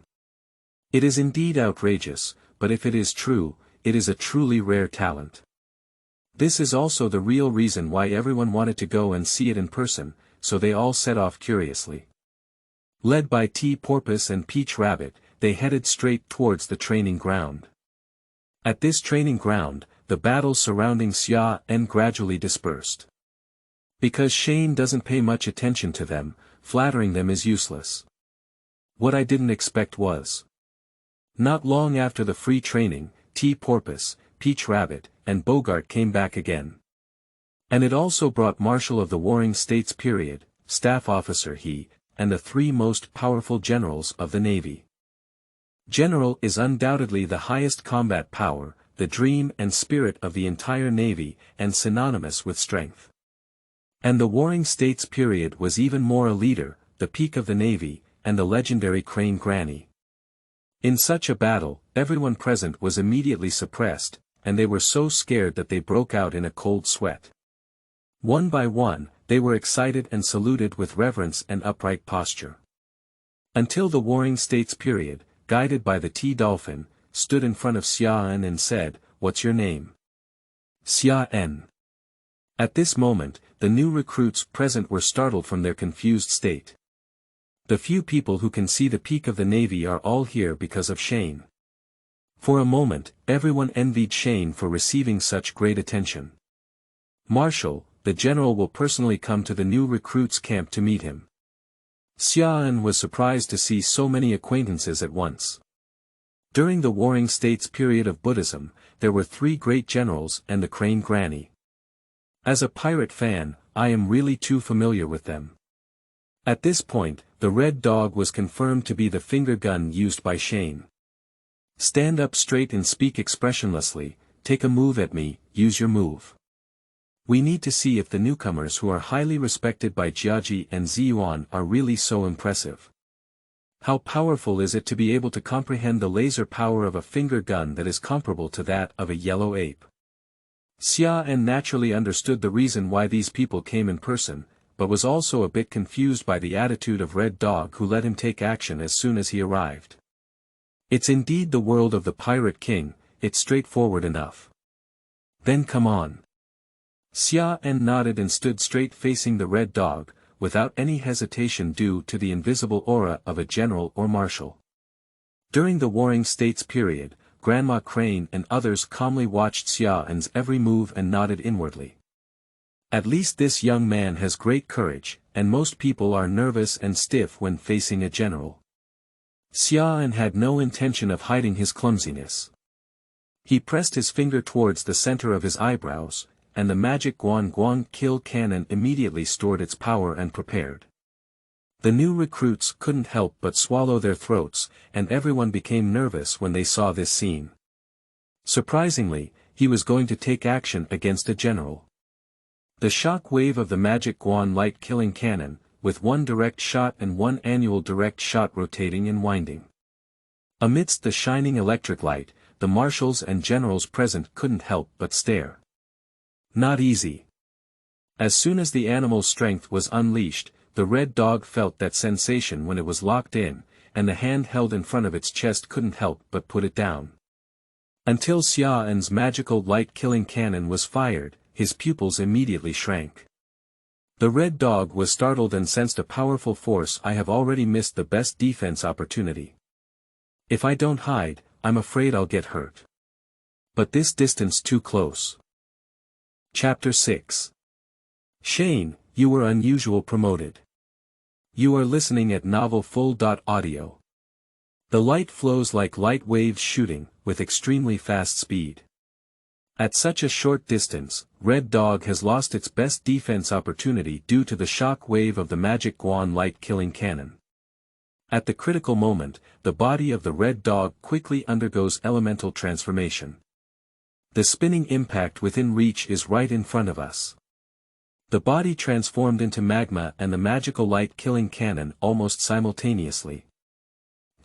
It is indeed outrageous, but if it is true, it is a truly rare talent. This is also the real reason why everyone wanted to go and see it in person, so they all set off curiously. Led by Tea Porpoise and Peach Rabbit, they headed straight towards the training ground. At this training ground, the battles surrounding Xia En gradually dispersed. Because Shane doesn't pay much attention to them, flattering them is useless. What I didn't expect was. Not long after the free training, Tea Porpoise, Peach Rabbit, and Bogart came back again. And it also brought Marshal of the Warring States period, Staff Officer He, and the three most powerful generals of the Navy. General is undoubtedly the highest combat power, the dream and spirit of the entire Navy, and synonymous with strength. And the Warring States period was even more a leader, the peak of the Navy, and the legendary Crane Granny. In such a battle, everyone present was immediately suppressed, and they were so scared that they broke out in a cold sweat. One by one, they were excited and saluted with reverence and upright posture. Until the Warring States period, guided by the Tea Dolphin, stood in front of Xia En and said, "What's your name?" Xia En. At this moment, the new recruits present were startled from their confused state. The few people who can see the peak of the Navy are all here because of Shane. For a moment, everyone envied Shane for receiving such great attention. Marshal, the general will personally come to the new recruits' camp to meet him. Xia En was surprised to see so many acquaintances at once. During the Warring States period of Buddhism, there were three great generals and the Crane Granny. As a pirate fan, I am really too familiar with them. At this point, the Red Dog was confirmed to be the finger gun used by Shane. Stand up straight and speak expressionlessly, take a move at me, use your move. We need to see if the newcomers who are highly respected by Jiaji and Ziyuan are really so impressive. How powerful is it to be able to comprehend the laser power of a finger gun that is comparable to that of a yellow ape? Xia En naturally understood the reason why these people came in person, but was also a bit confused by the attitude of Red Dog who let him take action as soon as he arrived. It's indeed the world of the Pirate King, it's straightforward enough. Then come on. Xia En nodded and stood straight facing the Red Dog, without any hesitation due to the invisible aura of a general or marshal. During the Warring States period, Grandma Crane and others calmly watched Xia En's every move and nodded inwardly. At least this young man has great courage, and most people are nervous and stiff when facing a general. Xian had no intention of hiding his clumsiness. He pressed his finger towards the center of his eyebrows, and the magic Guan Guang Kill Cannon immediately stored its power and prepared. The new recruits couldn't help but swallow their throats, and everyone became nervous when they saw this scene. Surprisingly, he was going to take action against a general. The shock wave of the magic Guan Light Killing Cannon, with one direct shot and one annual direct shot rotating and winding. Amidst the shining electric light, the marshals and generals present couldn't help but stare. Not easy. As soon as the animal's strength was unleashed, the red dog felt that sensation when it was locked in, and the hand held in front of its chest couldn't help but put it down. Until Xiao'an's magical light killing cannon was fired, his pupils immediately shrank. The red dog was startled and sensed a powerful force. I have already missed the best defense opportunity. If I don't hide, I'm afraid I'll get hurt. But this distance too close. Chapter 6. Shane, you were unusual promoted. You are listening at novelfull.audio. The light flows like light waves shooting, with extremely fast speed. At such a short distance, Red Dog has lost its best defense opportunity due to the shock wave of the magic Guan Light Killing Cannon. At the critical moment, the body of the Red Dog quickly undergoes elemental transformation. The spinning impact within reach is right in front of us. The body transformed into magma and the magical light killing cannon almost simultaneously.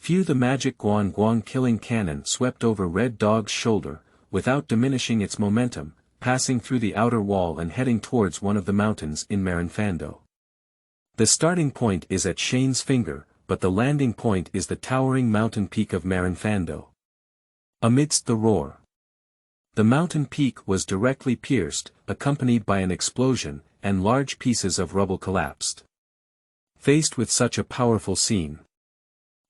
The magic Guan Guang Killing Cannon swept over Red Dog's shoulder, without diminishing its momentum, passing through the outer wall and heading towards one of the mountains in Marinfando. The starting point is at Shane's finger, but the landing point is the towering mountain peak of Marinfando. Amidst the roar, the mountain peak was directly pierced, accompanied by an explosion, and large pieces of rubble collapsed. Faced with such a powerful scene,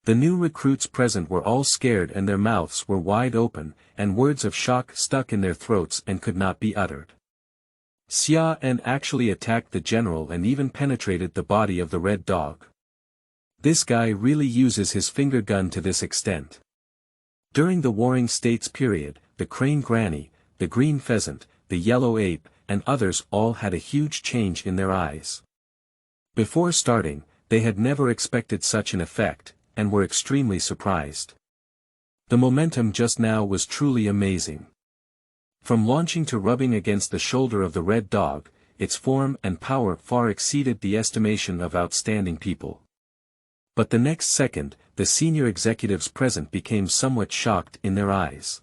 the new recruits present were all scared and their mouths were wide open, and words of shock stuck in their throats and could not be uttered. Xiao'an actually attacked the general and even penetrated the body of the Red Dog. This guy really uses his finger gun to this extent. During the Warring States period, the Crane Granny, the Green Pheasant, the Yellow Ape, and others all had a huge change in their eyes. Before starting, they had never expected such an effect, and were extremely surprised. The momentum just now was truly amazing. From launching to rubbing against the shoulder of the Red Dog, its form and power far exceeded the estimation of outstanding people. But the next second, the senior executives present became somewhat shocked in their eyes.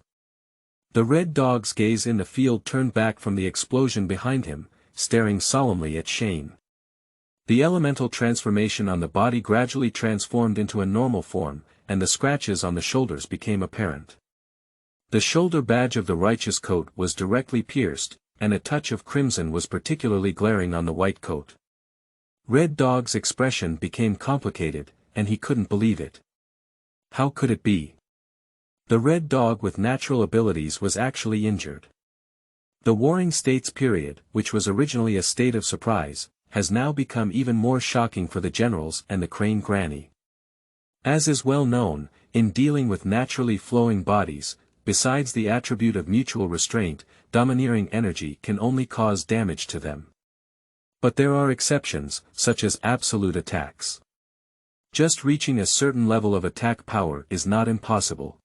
The Red Dog's gaze in the field turned back from the explosion behind him, staring solemnly at Shane. The elemental transformation on the body gradually transformed into a normal form, and the scratches on the shoulders became apparent. The shoulder badge of the righteous coat was directly pierced, and a touch of crimson was particularly glaring on the white coat. Red Dog's expression became complicated, and he couldn't believe it. How could it be? The Red Dog with natural abilities was actually injured. The Warring States period, which was originally a state of surprise, has now become even more shocking for the generals and the Crane Granny. As is well known, in dealing with naturally flowing bodies, besides the attribute of mutual restraint, domineering energy can only cause damage to them. But there are exceptions, such as absolute attacks. Just reaching a certain level of attack power is not impossible.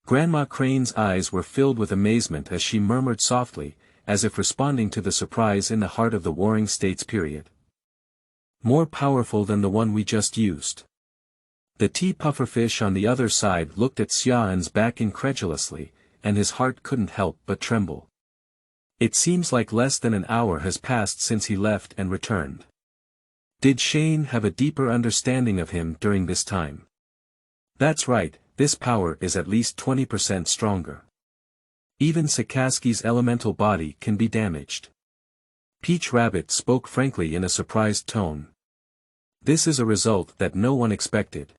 Grandma Crane's eyes were filled with amazement as she murmured softly, as if responding to the surprise in the heart of the Warring States period. More powerful than the one we just used. The tea pufferfish on the other side looked at Xiao'an's back incredulously, and his heart couldn't help but tremble. It seems like less than an hour has passed since he left and returned. Did Shane have a deeper understanding of him during this time? That's right, this power is at least 20% stronger. Even Sakaski's elemental body can be damaged. Peach Rabbit spoke frankly in a surprised tone. This is a result that no one expected.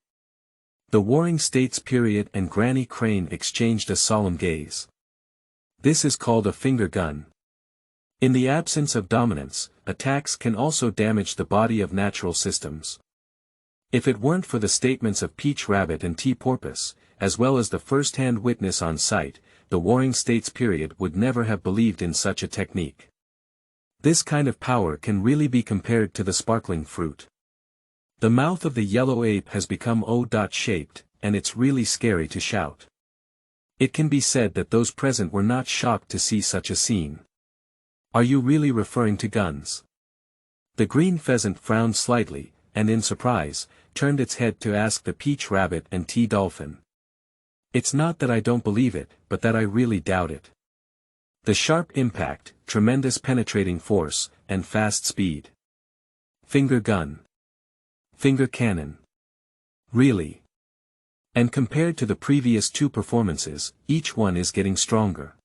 The Warring States period and Granny Crane exchanged a solemn gaze. This is called a finger gun. In the absence of dominance, attacks can also damage the body of natural systems. If it weren't for the statements of Peach Rabbit and T Porpoise, as well as the first-hand witness on site, the Warring States period would never have believed in such a technique. This kind of power can really be compared to the sparkling fruit. The mouth of the yellow ape has become O-shaped, and it's really scary to shout. It can be said that those present were not shocked to see such a scene. Are you really referring to guns? The green pheasant frowned slightly, and in surprise, turned its head to ask the Peach Rabbit and T Dolphin. It's not that I don't believe it, but that I really doubt it. The sharp impact, tremendous penetrating force, and fast speed. Finger gun. Finger cannon. Really? And compared to the previous two performances, each one is getting stronger.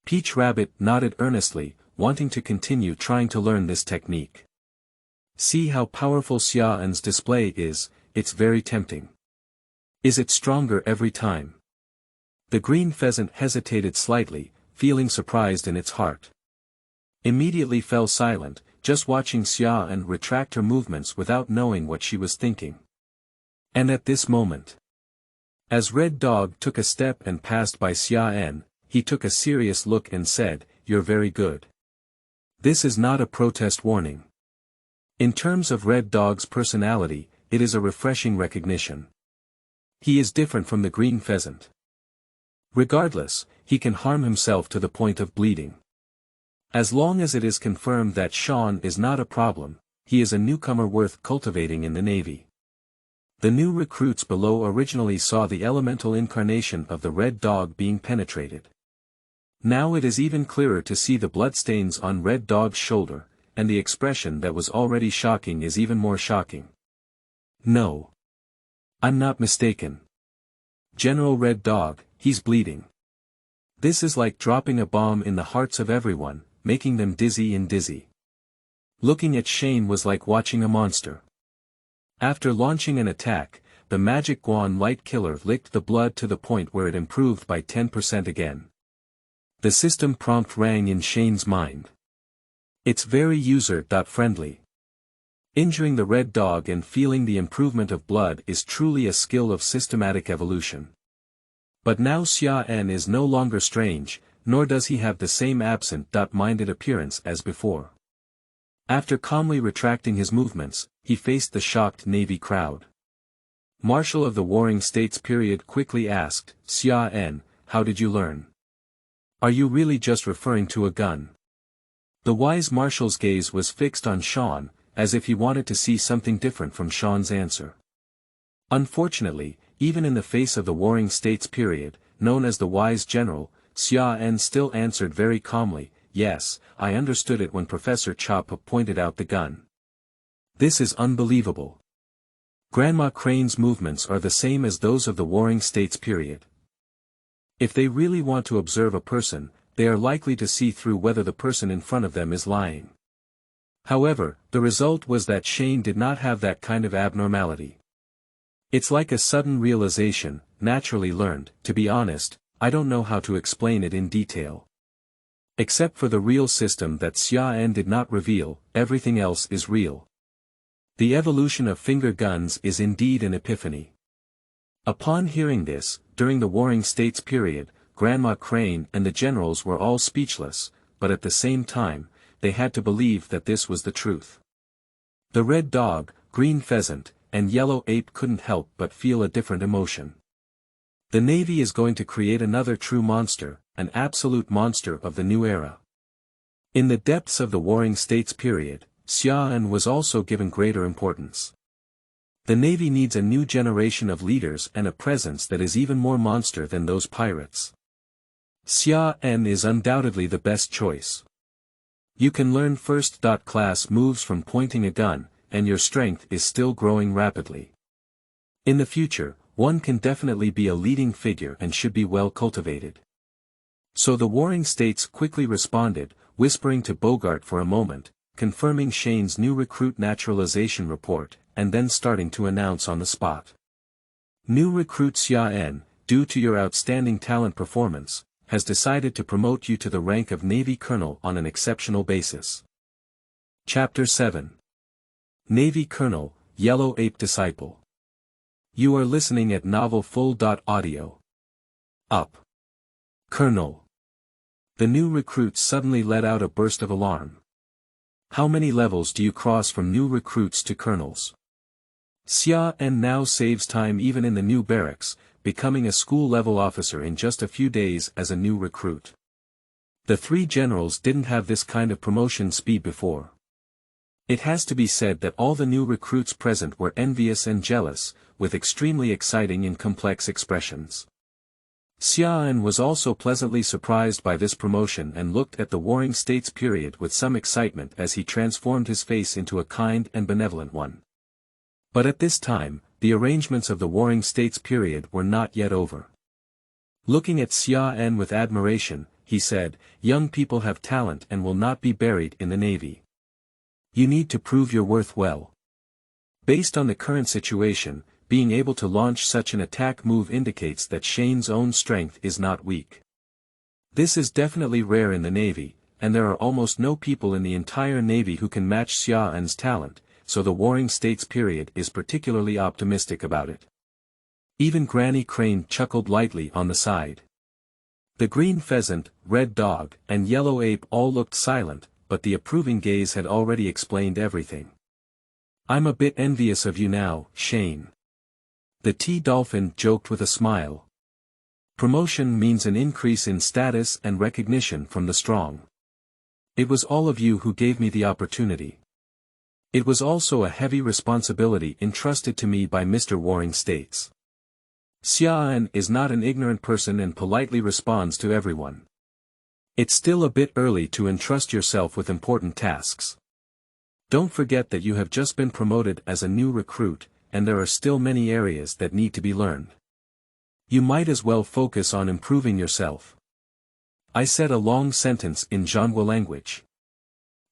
Peach Rabbit nodded earnestly, wanting to continue trying to learn this technique. See how powerful Xiao'an's display is, it's very tempting. Is it stronger every time? The green pheasant hesitated slightly, feeling surprised in its heart. Immediately fell silent, just watching Xiao'an retract her movements without knowing what she was thinking. And at this moment, as Red Dog took a step and passed by Xiao'an, he took a serious look and said, "You're very good." This is not a protest warning. In terms of Red Dog's personality, it is a refreshing recognition. He is different from the green pheasant. Regardless, he can harm himself to the point of bleeding. As long as it is confirmed that Sean is not a problem, he is a newcomer worth cultivating in the Navy. The new recruits below originally saw the elemental incarnation of the Red Dog being penetrated. Now it is even clearer to see the bloodstains on Red Dog's shoulder, and the expression that was already shocking is even more shocking. No. I'm not mistaken. General Red Dog, he's bleeding. This is like dropping a bomb in the hearts of everyone, making them dizzy and dizzy. Looking at Shane was like watching a monster. After launching an attack, the magic Guan Light Killer licked the blood to the point where it improved by 10% again. The system prompt rang in Shane's mind. It's very user-friendly. Injuring the Red Dog and feeling the improvement of blood is truly a skill of systematic evolution. But now Xiao'an is no longer strange, nor does he have the same absent-minded appearance as before. After calmly retracting his movements, he faced the shocked Navy crowd. Marshal of the Warring States period quickly asked, "Xiao'an, how did you learn? Are you really just referring to a gun?" The wise Marshal's gaze was fixed on Sean, as if he wanted to see something different from Sean's answer. Unfortunately, even in the face of the Warring States period, known as the Wise General, Xiao'an still answered very calmly, "Yes, I understood it when Professor Chop pointed out the gun." This is unbelievable. Grandma Crane's movements are the same as those of the Warring States period. If they really want to observe a person, they are likely to see through whether the person in front of them is lying. However, the result was that Shane did not have that kind of abnormality. It's like a sudden realization, naturally learned. To be honest, I don't know how to explain it in detail. Except for the real system that Xiao'an did not reveal, everything else is real. The evolution of finger guns is indeed an epiphany. Upon hearing this, during the Warring States period, Grandma Crane and the generals were all speechless, but at the same time, they had to believe that this was the truth. The Red Dog, Green Pheasant, and Yellow Ape couldn't help but feel a different emotion. The Navy is going to create another true monster, an absolute monster of the new era. In the depths of the Warring States period, Xiao'an was also given greater importance. The Navy needs a new generation of leaders and a presence that is even more monster than those pirates. Xiao'an is undoubtedly the best choice. You can learn first-class moves from pointing a gun, and your strength is still growing rapidly. In the future, one can definitely be a leading figure and should be well cultivated. So the Warring States quickly responded, whispering to Bogart for a moment, confirming Shane's new recruit naturalization report, and then starting to announce on the spot. New recruit Xiao'an, due to your outstanding talent performance, has decided to promote you to the rank of Navy Colonel on an exceptional basis. Chapter 7. Navy Colonel, Yellow Ape Disciple. You are listening at novelfull.audio. Up. Colonel. The new recruits suddenly let out a burst of alarm. How many levels do you cross from new recruits to colonels? Xia now saves time even in the new barracks, becoming a school-level officer in just a few days as a new recruit. The three generals didn't have this kind of promotion speed before. It has to be said that all the new recruits present were envious and jealous, with extremely exciting and complex expressions. Xia was also pleasantly surprised by this promotion and looked at the Warring States period with some excitement as he transformed his face into a kind and benevolent one. But at this time, the arrangements of the Warring States period were not yet over. Looking at Xia with admiration, he said, "Young people have talent and will not be buried in the Navy. You need to prove your worth well. Based on the current situation, being able to launch such an attack move indicates that Shane's own strength is not weak. This is definitely rare in the Navy, and there are almost no people in the entire Navy who can match Xia's talent, so the Warring States period is particularly optimistic about it." Even Granny Crane chuckled lightly on the side. The green pheasant, red dog, and yellow ape all looked silent, but the approving gaze had already explained everything. "I'm a bit envious of you now, Shane." The T-Dolphin joked with a smile. Promotion means an increase in status and recognition from the strong. It was all of you who gave me the opportunity. It was also a heavy responsibility entrusted to me by Mr. Warring States. Xia is not an ignorant person and politely responds to everyone. It's still a bit early to entrust yourself with important tasks. Don't forget that you have just been promoted as a new recruit, and there are still many areas that need to be learned. You might as well focus on improving yourself. I said a long sentence in Zhanghua language.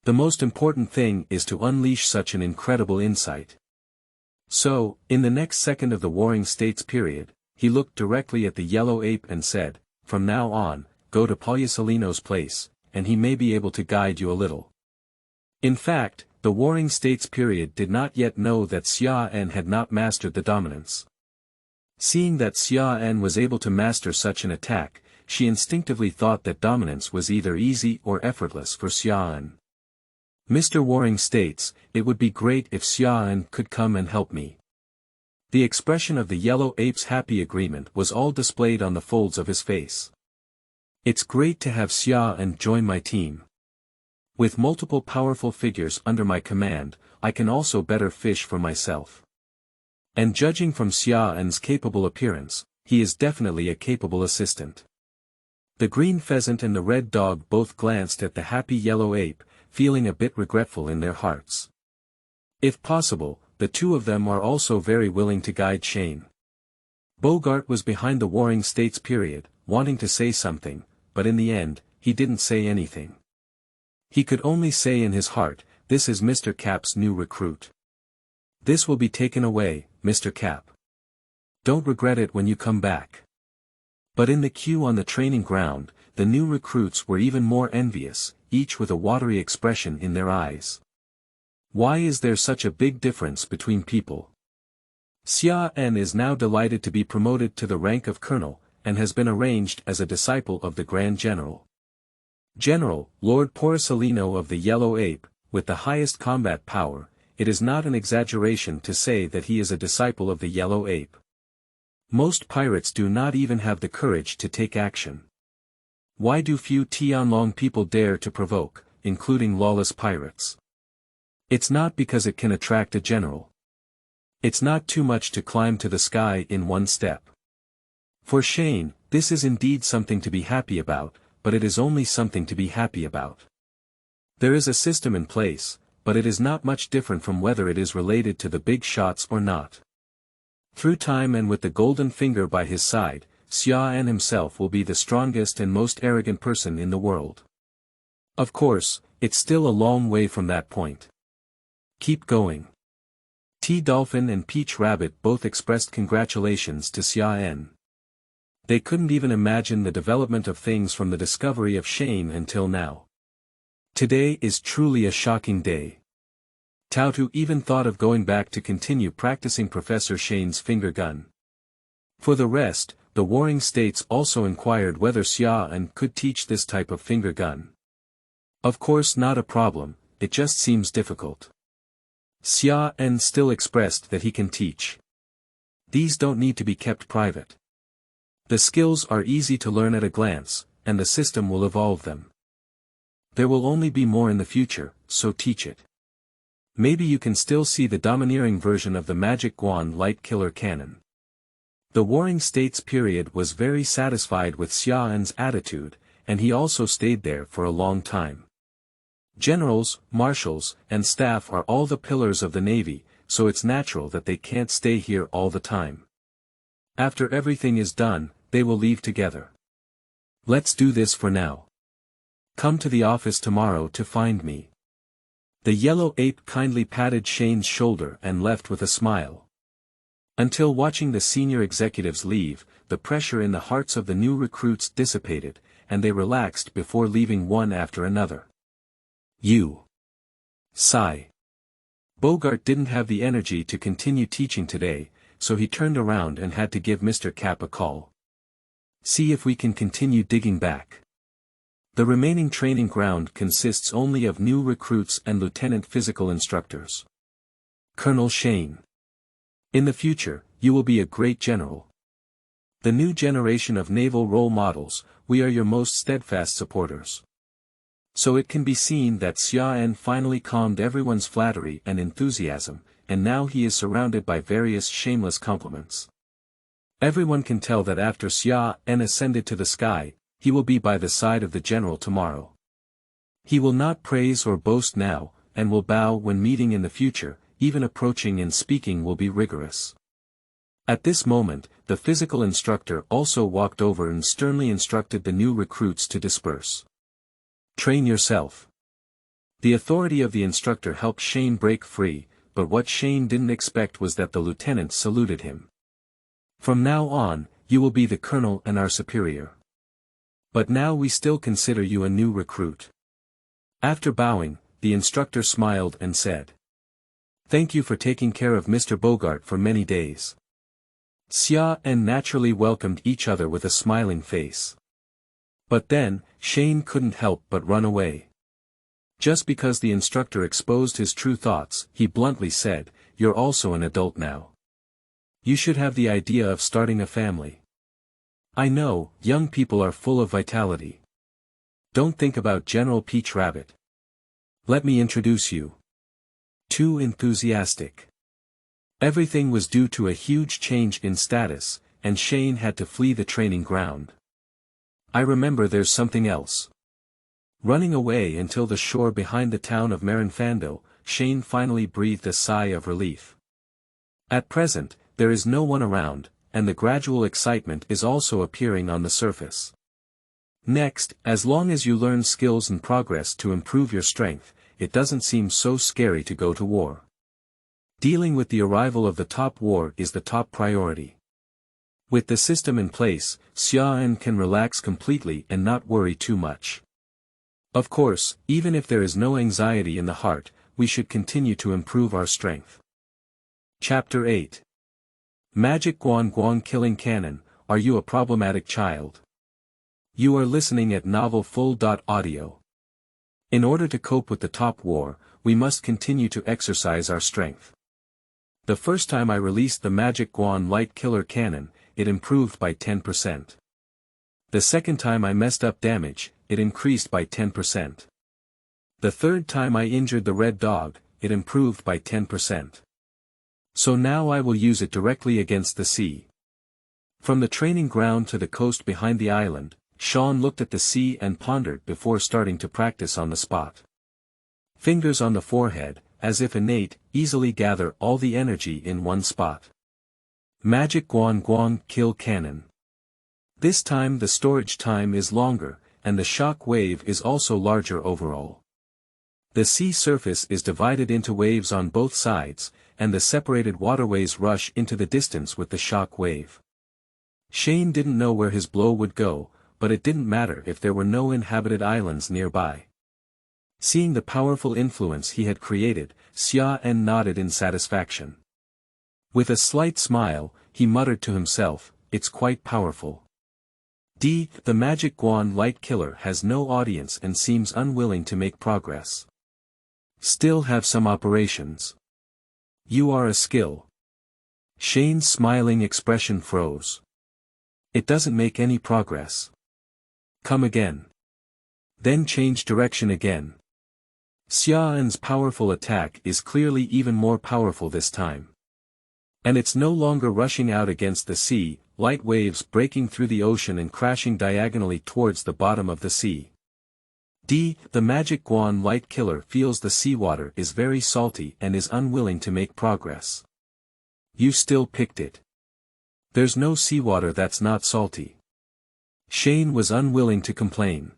The most important thing is to unleash such an incredible insight. So, in the next second of the Warring States period, he looked directly at the yellow ape and said, "From now on, go to Pagliasolino's place, and he may be able to guide you a little." In fact, the Warring States period did not yet know that Xia had not mastered the dominance. Seeing that Xia was able to master such an attack, she instinctively thought that dominance was either easy or effortless for Xia. "Mr. Warring States, it would be great if Xia could come and help me." The expression of the yellow ape's happy agreement was all displayed on the folds of his face. "It's great to have Xia join my team. With multiple powerful figures under my command, I can also better fish for myself. And judging from Xia's capable appearance, he is definitely a capable assistant." The green pheasant and the red dog both glanced at the happy yellow ape, feeling a bit regretful in their hearts. If possible, the two of them are also very willing to guide Shane. Bogart was behind the Warring States period, wanting to say something, but in the end, he didn't say anything. He could only say in his heart, "This is Mr. Cap's new recruit. This will be taken away, Mr. Cap. Don't regret it when you come back." But in the queue on the training ground, the new recruits were even more envious, each with a watery expression in their eyes. Why is there such a big difference between people? Xia is now delighted to be promoted to the rank of colonel, and has been arranged as a disciple of the Grand General. General, Lord Porpoise of the Yellow Ape, with the highest combat power, it is not an exaggeration to say that he is a disciple of the Yellow Ape. Most pirates do not even have the courage to take action. Why do few Tianlong people dare to provoke, including lawless pirates? It's not because it can attract a general. It's not too much to climb to the sky in one step. For Shane, this is indeed something to be happy about, but it is only something to be happy about. There is a system in place, but it is not much different from whether it is related to the big shots or not. Through time and with the golden finger by his side, Xia himself will be the strongest and most arrogant person in the world. Of course, it's still a long way from that point. Keep going. T-Dolphin and Peach Rabbit both expressed congratulations to Xia. They couldn't even imagine the development of things from the discovery of Shane until now. Today is truly a shocking day. Tautu even thought of going back to continue practicing Professor Shane's finger gun. For the rest, the warring states also inquired whether Xia could teach this type of finger gun. Of course, not a problem, it just seems difficult. Xia still expressed that he can teach. These don't need to be kept private. The skills are easy to learn at a glance, and the system will evolve them. There will only be more in the future, so teach it. Maybe you can still see the domineering version of the magic Guan Light Killing Cannon. The Warring States period was very satisfied with Xia's attitude, and he also stayed there for a long time. Generals, marshals, and staff are all the pillars of the navy, so it's natural that they can't stay here all the time. After everything is done, they will leave together. Let's do this for now. Come to the office tomorrow to find me. The yellow ape kindly patted Shane's shoulder and left with a smile. Until watching the senior executives leave, the pressure in the hearts of the new recruits dissipated, and they relaxed before leaving one after another. Sigh. Bogart didn't have the energy to continue teaching today, so he turned around and had to give Mr. Cap a call. See if we can continue digging back. The remaining training ground consists only of new recruits and lieutenant physical instructors. Colonel Shane. In the future, you will be a great general. The new generation of naval role models, we are your most steadfast supporters. So it can be seen that Xia finally calmed everyone's flattery and enthusiasm, and now he is surrounded by various shameless compliments. Everyone can tell that after Xia ascended to the sky, he will be by the side of the general tomorrow. He will not praise or boast now, and will bow when meeting in the future, even approaching and speaking will be rigorous. At this moment, the physical instructor also walked over and sternly instructed the new recruits to disperse. Train yourself. The authority of the instructor helped Shane break free, but what Shane didn't expect was that the lieutenant saluted him. From now on, you will be the colonel and our superior. But now we still consider you a new recruit. After bowing, the instructor smiled and said, "Thank you for taking care of Mr. Bogart for many days." Xia naturally welcomed each other with a smiling face. But then, Shane couldn't help but run away. Just because the instructor exposed his true thoughts, he bluntly said, "You're also an adult now. You should have the idea of starting a family. I know, young people are full of vitality. Don't think about General Peach Rabbit. Let me introduce you." Too enthusiastic. Everything was due to a huge change in status, and Shane had to flee the training ground. I remember there's something else. Running away until the shore behind the town of Marinfando, Shane finally breathed a sigh of relief. At present, there is no one around, and the gradual excitement is also appearing on the surface. Next, as long as you learn skills and progress to improve your strength, it doesn't seem so scary to go to war. Dealing with the arrival of the top war is the top priority. With the system in place, Xia can relax completely and not worry too much. Of course, even if there is no anxiety in the heart, we should continue to improve our strength. Chapter 8. Magic Guan Guang Killing Cannon, are you a problematic child? You are listening at novelfull.audio. In order to cope with the top war, we must continue to exercise our strength. The first time I released the Magic Guan Light Killing Cannon, it improved by 10%. The second time I messed up damage, it increased by 10%. The third time I injured the red dog, it improved by 10%. So now I will use it directly against the sea. From the training ground to the coast behind the island, Sean looked at the sea and pondered before starting to practice on the spot. Fingers on the forehead, as if innate, easily gather all the energy in one spot. Magic Guan Guang Kill Cannon. This time the storage time is longer, and the shock wave is also larger overall. The sea surface is divided into waves on both sides, and the separated waterways rush into the distance with the shock wave. Shane didn't know where his blow would go, but it didn't matter if there were no inhabited islands nearby. Seeing the powerful influence he had created, Xia nodded in satisfaction. With a slight smile, he muttered to himself, "It's quite powerful. The magic Guan Light Killer has no audience and seems unwilling to make progress. Still have some operations. You are a skill." Shane's smiling expression froze. "It doesn't make any progress. Come again. Then change direction again." Xiao's powerful attack is clearly even more powerful this time. And it's no longer rushing out against the sea, light waves breaking through the ocean and crashing diagonally towards the bottom of the sea. The magic Guan Light Killer feels the seawater is very salty and is unwilling to make progress. You still picked it. There's no seawater that's not salty. Shane was unwilling to complain.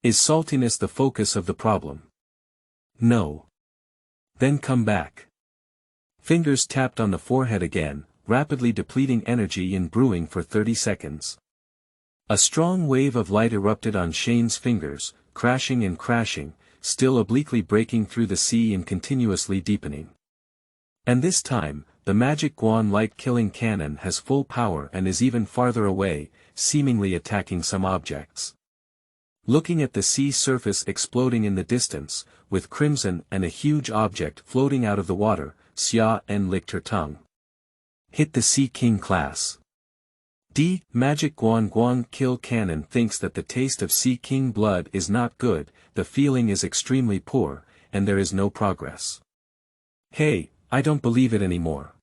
Is saltiness the focus of the problem? No. Then come back. Fingers tapped on the forehead again, rapidly depleting energy in brewing for 30 seconds. A strong wave of light erupted on Shane's fingers, crashing and crashing, still obliquely breaking through the sea and continuously deepening. And this time, the magic Guan Light Killing Cannon has full power and is even farther away, seemingly attacking some objects. Looking at the sea surface exploding in the distance, with crimson and a huge object floating out of the water, Xia licked her tongue. Hit the Sea King class. Magic Guan Guang Kill Cannon thinks that the taste of Sea King blood is not good, the feeling is extremely poor, and there is no progress. Hey, I don't believe it anymore.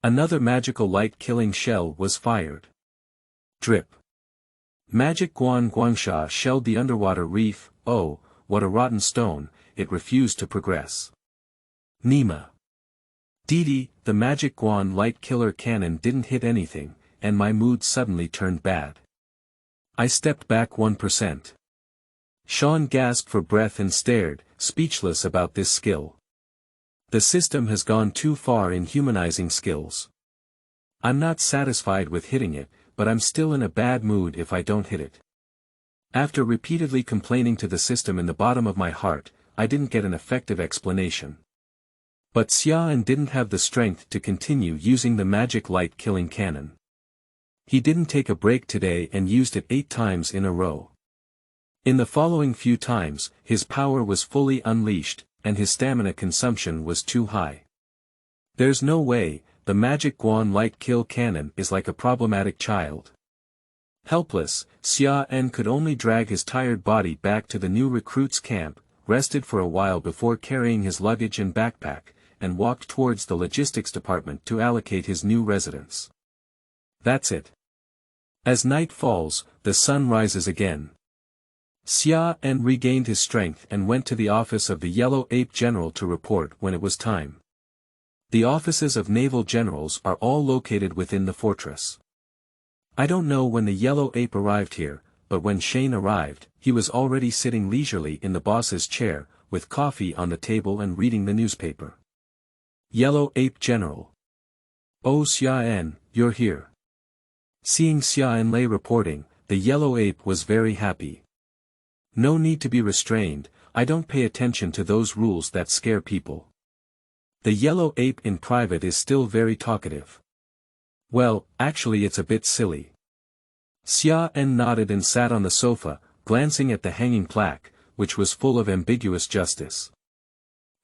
Another magical light killing shell was fired. Drip. Magic Guan Guangsha shelled the underwater reef. Oh, what a rotten stone, it refused to progress. Nima. The magic Guan Light Killer Cannon didn't hit anything, and my mood suddenly turned bad. I stepped back 1%. Sean gasped for breath and stared, speechless about this skill. The system has gone too far in humanizing skills. I'm not satisfied with hitting it, but I'm still in a bad mood if I don't hit it. After repeatedly complaining to the system in the bottom of my heart, I didn't get an effective explanation. But Xia didn't have the strength to continue using the magic light killing cannon. He didn't take a break today and used it 8 times in a row. In the following few times, his power was fully unleashed, and his stamina consumption was too high. There's no way, the magic Guan Light Kill Cannon is like a problematic child. Helpless, Xia could only drag his tired body back to the new recruits' camp, rested for a while before carrying his luggage and backpack, and walked towards the logistics department to allocate his new residence. That's it. As night falls, the sun rises again. Xia regained his strength and went to the office of the Yellow Ape General to report when it was time. The offices of naval generals are all located within the fortress. I don't know when the Yellow Ape arrived here, but when Shane arrived, he was already sitting leisurely in the boss's chair, with coffee on the table and reading the newspaper. Yellow Ape General. Oh Xia, you're here. Seeing Xia Lei reporting, the Yellow Ape was very happy. No need to be restrained, I don't pay attention to those rules that scare people. The Yellow Ape in private is still very talkative. Well, actually it's a bit silly. Xia nodded and sat on the sofa, glancing at the hanging plaque, which was full of ambiguous justice.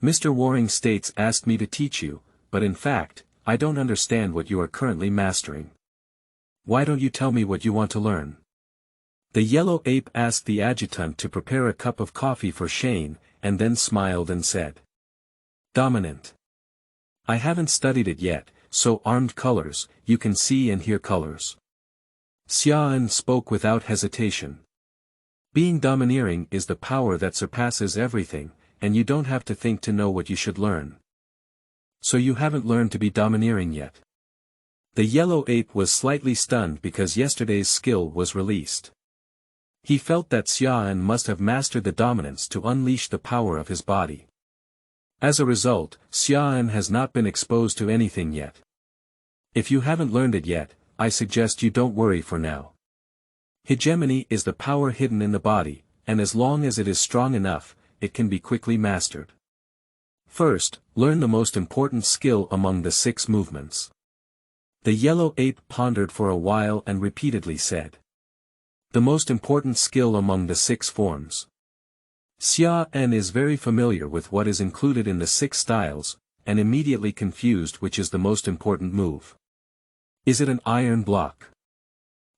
Mr. Waring States asked me to teach you, but in fact, I don't understand what you are currently mastering. Why don't you tell me what you want to learn? The Yellow Ape asked the adjutant to prepare a cup of coffee for Shane, and then smiled and said. Dominant. I haven't studied it yet, so armed colors, you can see and hear colors. Xia spoke without hesitation. Being domineering is the power that surpasses everything, and you don't have to think to know what you should learn. So you haven't learned to be domineering yet. The Yellow Ape was slightly stunned because yesterday's skill was released. He felt that Xia must have mastered the dominance to unleash the power of his body. As a result, Xia has not been exposed to anything yet. If you haven't learned it yet, I suggest you don't worry for now. Hegemony is the power hidden in the body, and as long as it is strong enough, it can be quickly mastered. First, learn the most important skill among the 6 movements. The yellow ape pondered for a while and repeatedly said. The most important skill among the 6 forms. Xia is very familiar with what is included in the 6 styles, and immediately confused which is the most important move. Is it an iron block?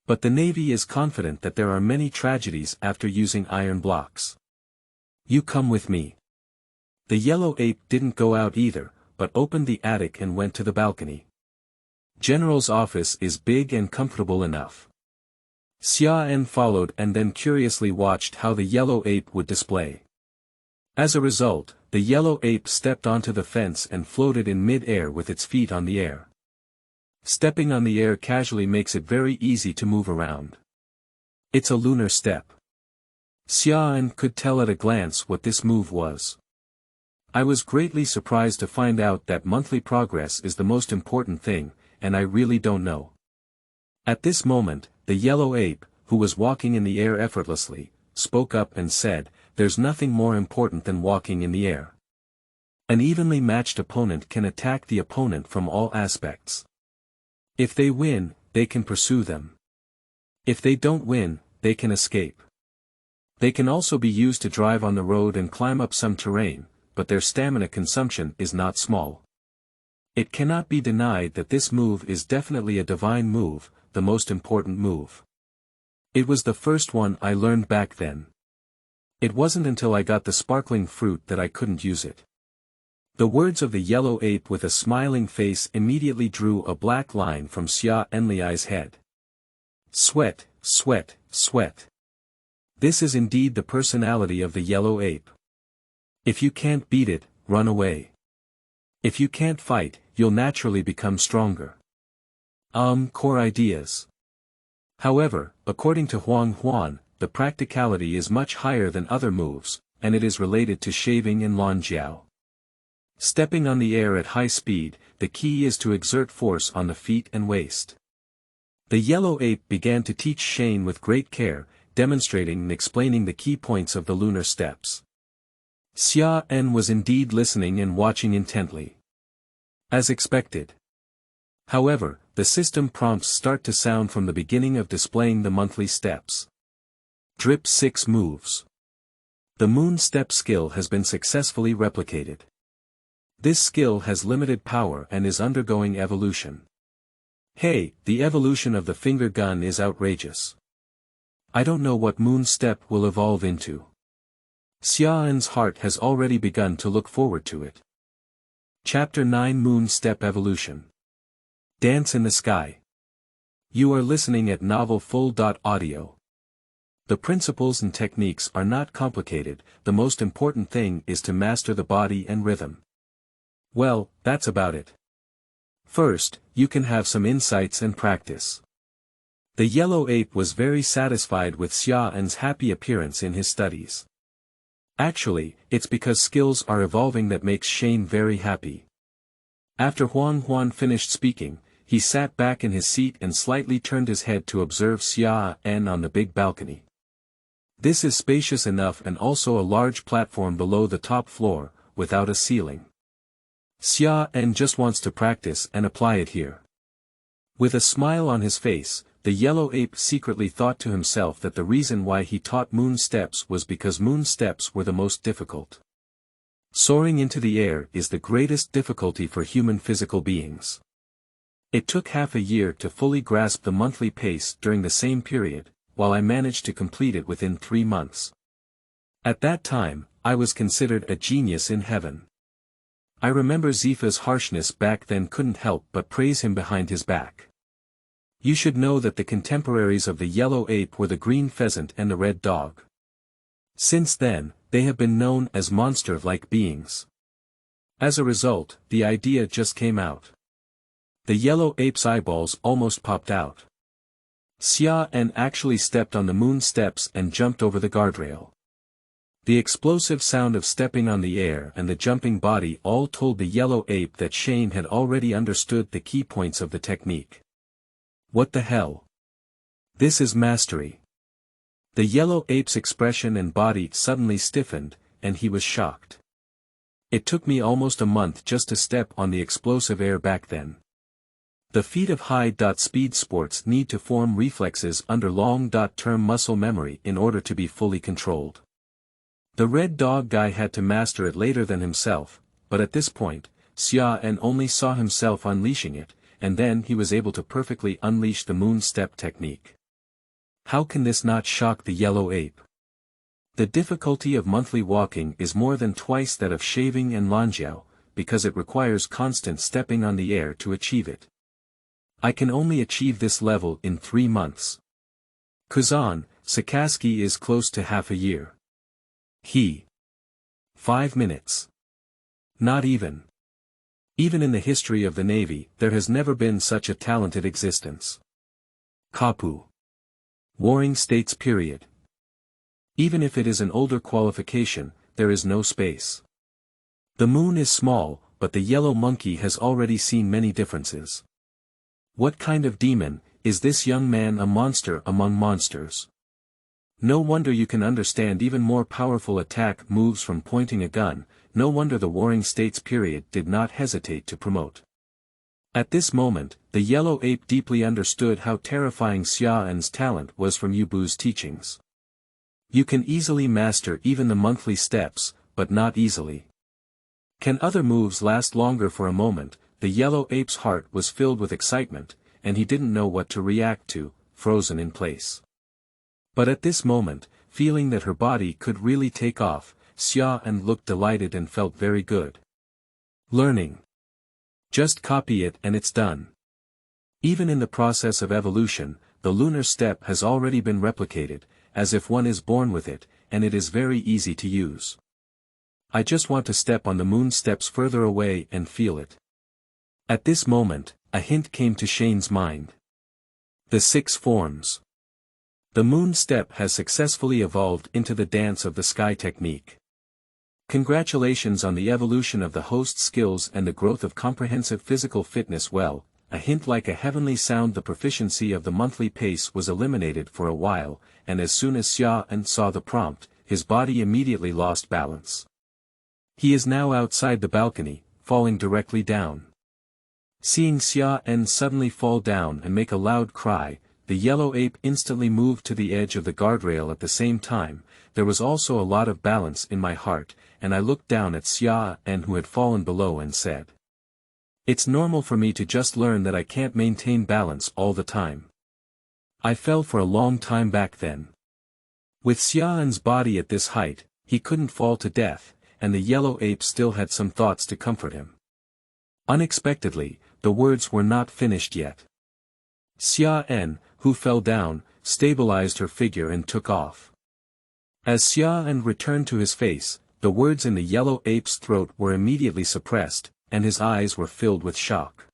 But the Navy is confident that there are many tragedies after using iron blocks. You come with me. The yellow ape didn't go out either, but opened the attic and went to the balcony. General's office is big and comfortable enough. Xia followed and then curiously watched how the yellow ape would display. As a result, the yellow ape stepped onto the fence and floated in mid-air with its feet on the air. Stepping on the air casually makes it very easy to move around. It's a lunar step. Xia could tell at a glance what this move was. I was greatly surprised to find out that monthly progress is the most important thing, and I really don't know. At this moment, the yellow ape, who was walking in the air effortlessly, spoke up and said, "There's nothing more important than walking in the air. An evenly matched opponent can attack the opponent from all aspects. If they win, they can pursue them. If they don't win, they can escape. They can also be used to drive on the road and climb up some terrain, but their stamina consumption is not small. It cannot be denied that this move is definitely a divine move, the most important move. It was the first one I learned back then. It wasn't until I got the sparkling fruit that I couldn't use it." The words of the yellow ape with a smiling face immediately drew a black line from Xia Enliai's head. Sweat, sweat, sweat. This is indeed the personality of the yellow ape. If you can't beat it, run away. If you can't fight, you'll naturally become stronger. Core ideas. However, according to Huang, the practicality is much higher than other moves, and it is related to shaving and Lanjiao. Stepping on the air at high speed, the key is to exert force on the feet and waist. The yellow ape began to teach Shane with great care, demonstrating and explaining the key points of the lunar steps. Xia was indeed listening and watching intently. As expected. However, the system prompts start to sound from the beginning of displaying the monthly steps. Drip 6 moves. The moon step skill has been successfully replicated. This skill has limited power and is undergoing evolution. Hey, the evolution of the finger gun is outrageous. I don't know what moon step will evolve into. Xia's heart has already begun to look forward to it. Chapter 9 Moon Step Evolution. Dance in the Sky. You are listening at novelfull.audio. The principles and techniques are not complicated, the most important thing is to master the body and rhythm. Well, that's about it. First, you can have some insights and practice. The yellow ape was very satisfied with Xia's happy appearance in his studies. Actually, it's because skills are evolving that makes Shane very happy. After Huang finished speaking, he sat back in his seat and slightly turned his head to observe Xia on the big balcony. This is spacious enough and also a large platform below the top floor, without a ceiling. Xia just wants to practice and apply it here. With a smile on his face, the yellow ape secretly thought to himself that the reason why he taught moon steps was because moon steps were the most difficult. Soaring into the air is the greatest difficulty for human physical beings. It took half a year to fully grasp the monthly pace during the same period, while I managed to complete it within 3 months. At that time, I was considered a genius in heaven. I remember Zifa's harshness back then couldn't help but praise him behind his back. You should know that the contemporaries of the yellow ape were the green pheasant and the red dog. Since then, they have been known as monster-like beings. As a result, the idea just came out. The yellow ape's eyeballs almost popped out. Xia actually stepped on the moon steps and jumped over the guardrail. The explosive sound of stepping on the air and the jumping body all told the yellow ape that Shane had already understood the key points of the technique. What the hell? This is mastery. The yellow ape's expression and body suddenly stiffened, and he was shocked. It took me almost a month just to step on the explosive air back then. The feat of high-speed sports need to form reflexes under long-term muscle memory in order to be fully controlled. The Red Dog guy had to master it later than himself, but at this point, Xia only saw himself unleashing it, and then he was able to perfectly unleash the moon step technique. How can this not shock the yellow ape? The difficulty of monthly walking is more than twice that of shaving and Lanjiao, because it requires constant stepping on the air to achieve it. I can only achieve this level in 3 months. Kazan, Sakaski is close to half a year. 5 minutes. Not even. Even in the history of the Navy, there has never been such a talented existence. Kapu. Warring States period. Even if it is an older qualification, there is no space. The moon is small, but the yellow monkey has already seen many differences. What kind of demon, is this young man? A monster among monsters? No wonder you can understand even more powerful attack moves from pointing a gun, no wonder the Warring States period did not hesitate to promote. At this moment, the yellow ape deeply understood how terrifying Xiao'an's talent was from Yubu's teachings. You can easily master even the monthly steps, but not easily. Can other moves last longer? For a moment, the yellow ape's heart was filled with excitement, and he didn't know what to react to, frozen in place. But at this moment, feeling that her body could really take off, Xiao'an looked delighted and felt very good. Learning. Just copy it and it's done. Even in the process of evolution, the lunar step has already been replicated, as if one is born with it, and it is very easy to use. I just want to step on the moon steps further away and feel it. At this moment, a hint came to Shane's mind. The 6 forms. The moon step has successfully evolved into the dance of the sky technique. Congratulations on the evolution of the host skills and the growth of comprehensive physical fitness. Well, a hint like a heavenly sound. The proficiency of the monthly pace was eliminated for a while, and as soon as Xiao'an saw the prompt, his body immediately lost balance. He is now outside the balcony, falling directly down. Seeing Xiao'an suddenly fall down and make a loud cry, the yellow ape instantly moved to the edge of the guardrail. At the same time, there was also a lot of balance in my heart, and I looked down at Xiao'an who had fallen below and said, "It's normal for me to just learn that I can't maintain balance all the time. I fell for a long time back then." With Xiao'an's body at this height, he couldn't fall to death, and the yellow ape still had some thoughts to comfort him. Unexpectedly, the words were not finished yet. Xiao'an, who fell down, stabilized her figure and took off. As Xiao'an returned to his face, the words in the yellow ape's throat were immediately suppressed, and his eyes were filled with shock.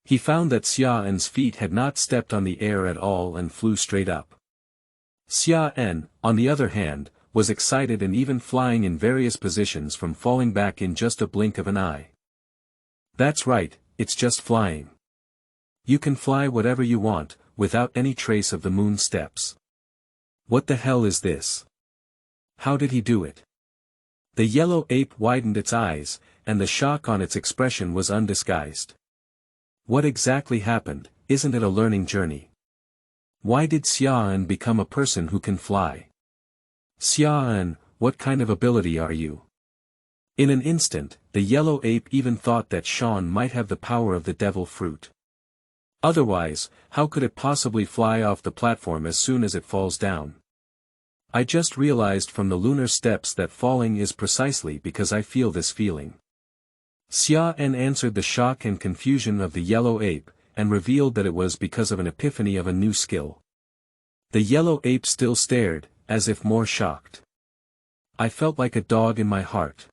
He found that Xiao'an's feet had not stepped on the air at all and flew straight up. Xiao'an, on the other hand, was excited and even flying in various positions from falling back in just a blink of an eye. That's right, it's just flying. You can fly whatever you want, without any trace of the moon steps. What the hell is this? How did he do it? The yellow ape widened its eyes, and the shock on its expression was undisguised. What exactly happened? Isn't it a learning journey? Why did Xiao'an become a person who can fly? Xiao'an, what kind of ability are you? In an instant, the yellow ape even thought that Sean might have the power of the devil fruit. Otherwise, how could it possibly fly off the platform as soon as it falls down? I just realized from the lunar steps that falling is precisely because I feel this feeling. Xiao'an answered the shock and confusion of the yellow ape, and revealed that it was because of an epiphany of a new skill. The yellow ape still stared, as if more shocked. I felt like a dog in my heart.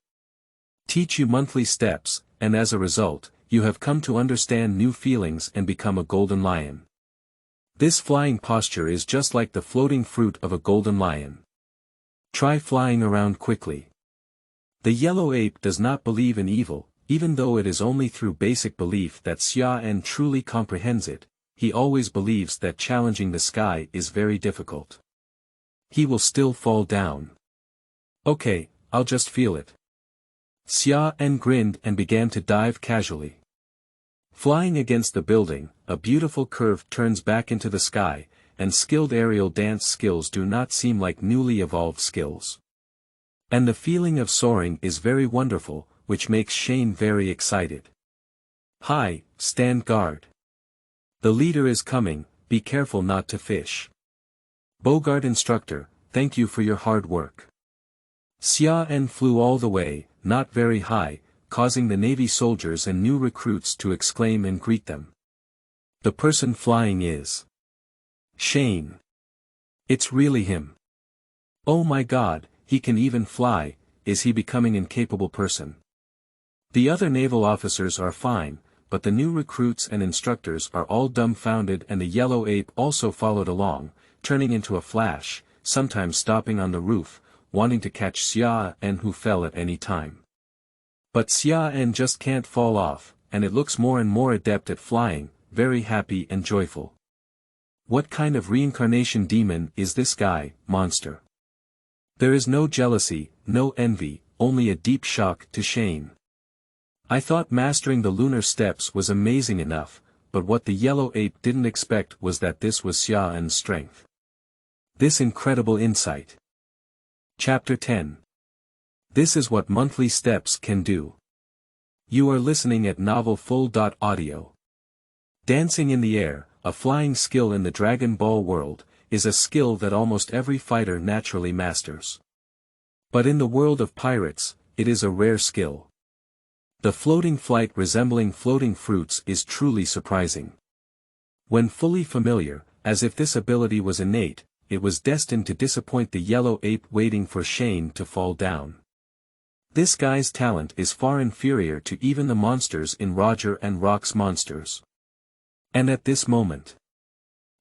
Teach you monthly steps, and as a result, you have come to understand new feelings and become a golden lion. This flying posture is just like the floating fruit of a golden lion. Try flying around quickly. The yellow ape does not believe in evil, even though it is only through basic belief that Xiao'an truly comprehends it, he always believes that challenging the sky is very difficult. He will still fall down. Okay, I'll just feel it. Xia grinned and began to dive casually. Flying against the building, a beautiful curve turns back into the sky, and skilled aerial dance skills do not seem like newly evolved skills. And the feeling of soaring is very wonderful, which makes Shane very excited. Hi, stand guard. The leader is coming, be careful not to fish. Bogart instructor, thank you for your hard work. Xia flew all the way, not very high, causing the Navy soldiers and new recruits to exclaim and greet them. The person flying is Shane. It's really him. Oh my God, he can even fly, is he becoming an incapable person? The other naval officers are fine, but the new recruits and instructors are all dumbfounded, and the yellow ape also followed along, turning into a flash, sometimes stopping on the roof, wanting to catch Xia who fell at any time. But Xia just can't fall off, and it looks more and more adept at flying, very happy and joyful. What kind of reincarnation demon is this guy, monster? There is no jealousy, no envy, only a deep shock to Shane. I thought mastering the lunar steps was amazing enough, but what the yellow ape didn't expect was that this was Xia's strength. This incredible insight. Chapter 10. This is what monthly steps can do. You are listening at novelfull.audio. Dancing in the air, a flying skill in the Dragon Ball world, is a skill that almost every fighter naturally masters. But in the world of pirates, it is a rare skill. The floating flight resembling floating fruits is truly surprising. When fully familiar, as if this ability was innate, it was destined to disappoint the yellow ape waiting for Shane to fall down. This guy's talent is far inferior to even the monsters in Roger and Rock's monsters. And at this moment,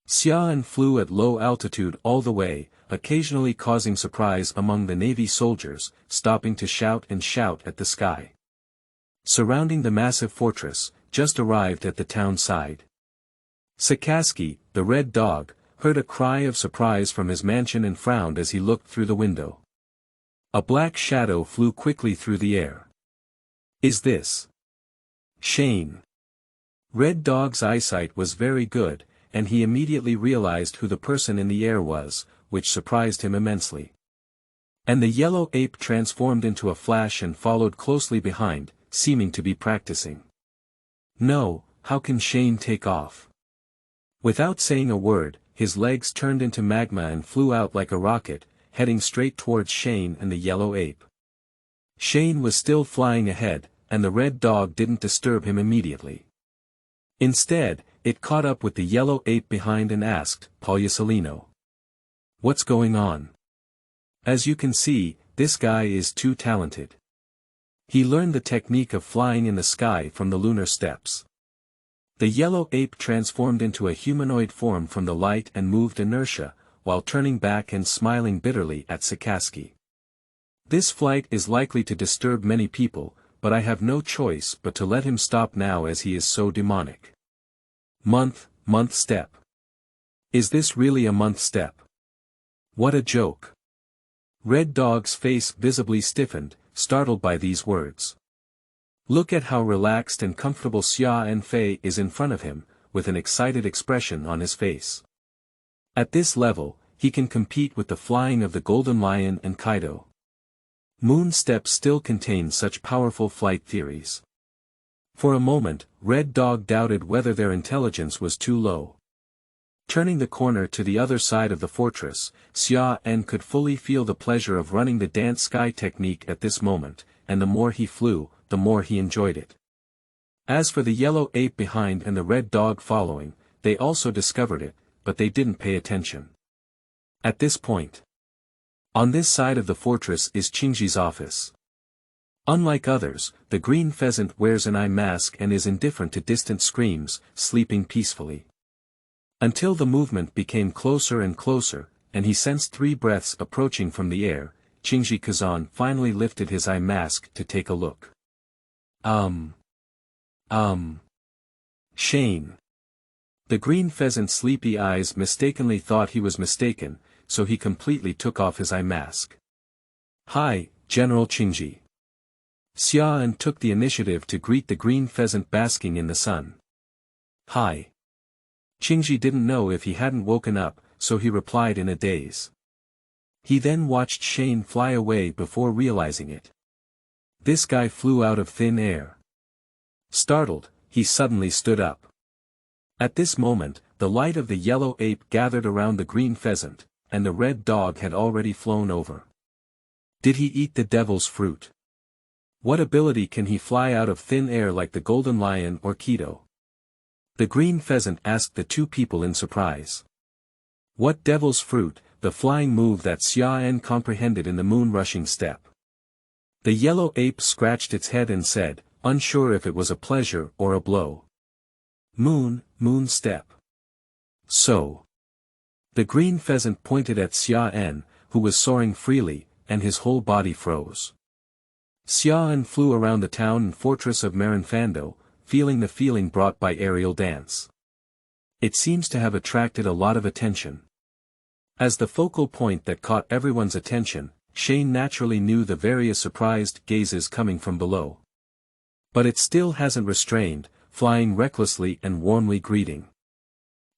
Xia flew at low altitude all the way, occasionally causing surprise among the Navy soldiers, stopping to shout at the sky. Surrounding the massive fortress, just arrived at the town side. Sakaski, the red dog, heard a cry of surprise from his mansion and frowned as he looked through the window. A black shadow flew quickly through the air. Is this Shane? Red Dog's eyesight was very good, and he immediately realized who the person in the air was, which surprised him immensely. And the yellow ape transformed into a flash and followed closely behind, seeming to be practicing. No, how can Shane take off? Without saying a word, his legs turned into magma and flew out like a rocket, heading straight towards Shane and the yellow ape. Shane was still flying ahead, and the red dog didn't disturb him immediately. Instead, it caught up with the yellow ape behind and asked, Pauliusolino, what's going on? As you can see, this guy is too talented. He learned the technique of flying in the sky from the lunar steps. The yellow ape transformed into a humanoid form from the light and moved inertia, while turning back and smiling bitterly at Sakaski. This flight is likely to disturb many people, but I have no choice but to let him stop now as he is so demonic. Month step. Is this really a month step? What a joke. Red Dog's face visibly stiffened, startled by these words. Look at how relaxed and comfortable Xia Fei is in front of him, with an excited expression on his face. At this level, he can compete with the flying of the Golden Lion and Kaido. Moon Step still contains such powerful flight theories. For a moment, Red Dog doubted whether their intelligence was too low. Turning the corner to the other side of the fortress, Xia could fully feel the pleasure of running the dance sky technique at this moment, and the more he flew, the more he enjoyed it. As for the yellow ape behind and the red dog following, they also discovered it, but they didn't pay attention. At this point, on this side of the fortress is Qingji's office. Unlike others, the green pheasant wears an eye mask and is indifferent to distant screams, sleeping peacefully. Until the movement became closer and closer, and he sensed 3 breaths approaching from the air, Qingji Kazan finally lifted his eye mask to take a look. Shane. The green pheasant's sleepy eyes mistakenly thought he was mistaken, so he completely took off his eye mask. "Hi, General Qingji." Xiaoan took the initiative to greet the green pheasant basking in the sun. "Hi." Qingji didn't know if he hadn't woken up, so he replied in a daze. He then watched Shane fly away before realizing it. This guy flew out of thin air. Startled, he suddenly stood up. At this moment, the light of the yellow ape gathered around the green pheasant, and the red dog had already flown over. Did he eat the devil's fruit? What ability can he fly out of thin air like the golden lion or Keto? The green pheasant asked the two people in surprise. What devil's fruit? The flying move that Xiaoan comprehended in the moon-rushing step. The yellow ape scratched its head and said, unsure if it was a pleasure or a blow. Moon step. So. The green pheasant pointed at Xiaoan, who was soaring freely, and his whole body froze. Xiaoan flew around the town and fortress of Marinfando, feeling the feeling brought by aerial dance. It seems to have attracted a lot of attention. As the focal point that caught everyone's attention, Shane naturally knew the various surprised gazes coming from below. But it still hasn't restrained, flying recklessly and warmly greeting.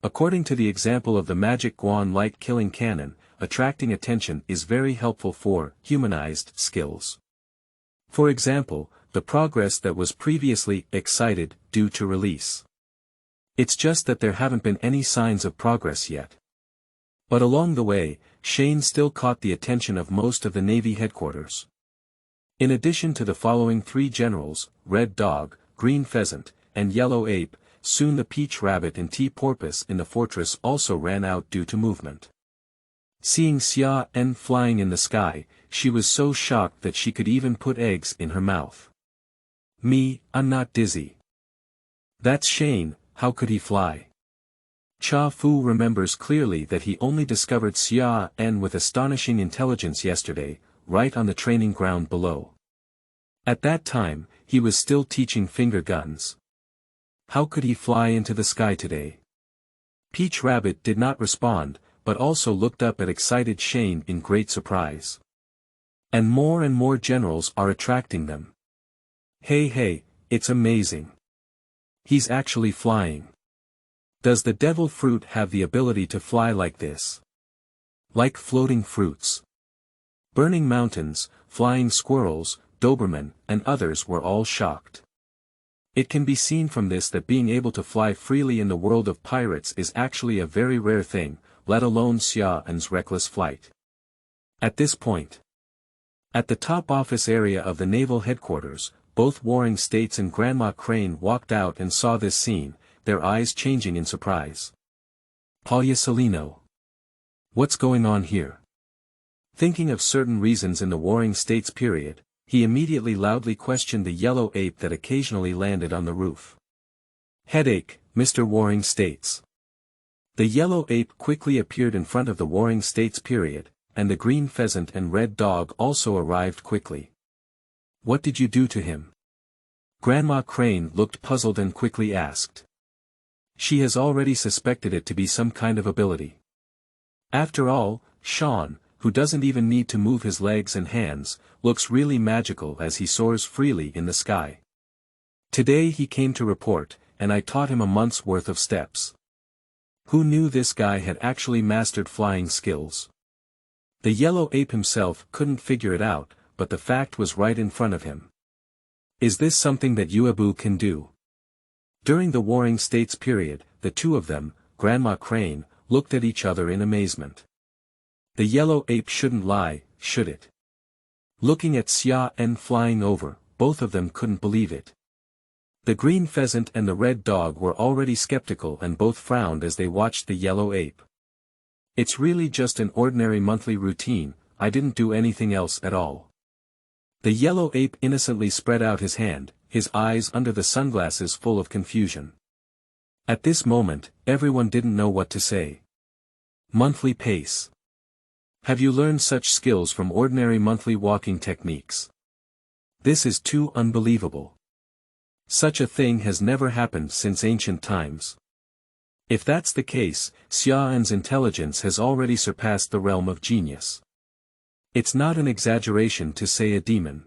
According to the example of the magic Guan Light Killing Cannon, attracting attention is very helpful for humanized skills. For example, the progress that was previously excited due to release. It's just that there haven't been any signs of progress yet. But along the way, Shane still caught the attention of most of the Navy headquarters. In addition to the following three generals, Red Dog, Green Pheasant, and Yellow Ape, soon the Peach Rabbit and Porpoise in the fortress also ran out due to movement. Seeing Xiaoan flying in the sky, she was so shocked that she could even put eggs in her mouth. I'm not dizzy. That's Shane, how could he fly? Cha Fu remembers clearly that he only discovered Xiaoan with astonishing intelligence yesterday, right on the training ground below. At that time, he was still teaching finger guns. How could he fly into the sky today? Peach Rabbit did not respond, but also looked up at excited Shane in great surprise. And more generals are attracting them. Hey, it's amazing. He's actually flying. Does the devil fruit have the ability to fly like this? Like floating fruits. Burning mountains, flying squirrels, Doberman, and others were all shocked. It can be seen from this that being able to fly freely in the world of pirates is actually a very rare thing, let alone Xiaoan's reckless flight. At this point, at the top office area of the naval headquarters, both Warring States and Grandma Crane walked out and saw this scene, their eyes changing in surprise. Palya Salino. What's going on here? Thinking of certain reasons in the Warring States period, he immediately loudly questioned the yellow ape that occasionally landed on the roof. Headache, Mr. Warring States. The yellow ape quickly appeared in front of the Warring States period, and the green pheasant and red dog also arrived quickly. What did you do to him? Grandma Crane looked puzzled and quickly asked. She has already suspected it to be some kind of ability. After all, Sean, who doesn't even need to move his legs and hands, looks really magical as he soars freely in the sky. Today he came to report, and I taught him a month's worth of steps. Who knew this guy had actually mastered flying skills? The yellow ape himself couldn't figure it out, but the fact was right in front of him. Is this something that Yuebu can do? During the Warring States period, the two of them, Grandma Crane, looked at each other in amazement. The yellow ape shouldn't lie, should it? Looking at Xiaoan flying over, both of them couldn't believe it. The green pheasant and the red dog were already skeptical and both frowned as they watched the yellow ape. It's really just an ordinary monthly routine, I didn't do anything else at all. The yellow ape innocently spread out his hand, his eyes under the sunglasses full of confusion. At this moment, everyone didn't know what to say. Monthly pace. Have you learned such skills from ordinary monthly walking techniques? This is too unbelievable. Such a thing has never happened since ancient times. If that's the case, Xiaoan's intelligence has already surpassed the realm of genius. It's not an exaggeration to say a demon.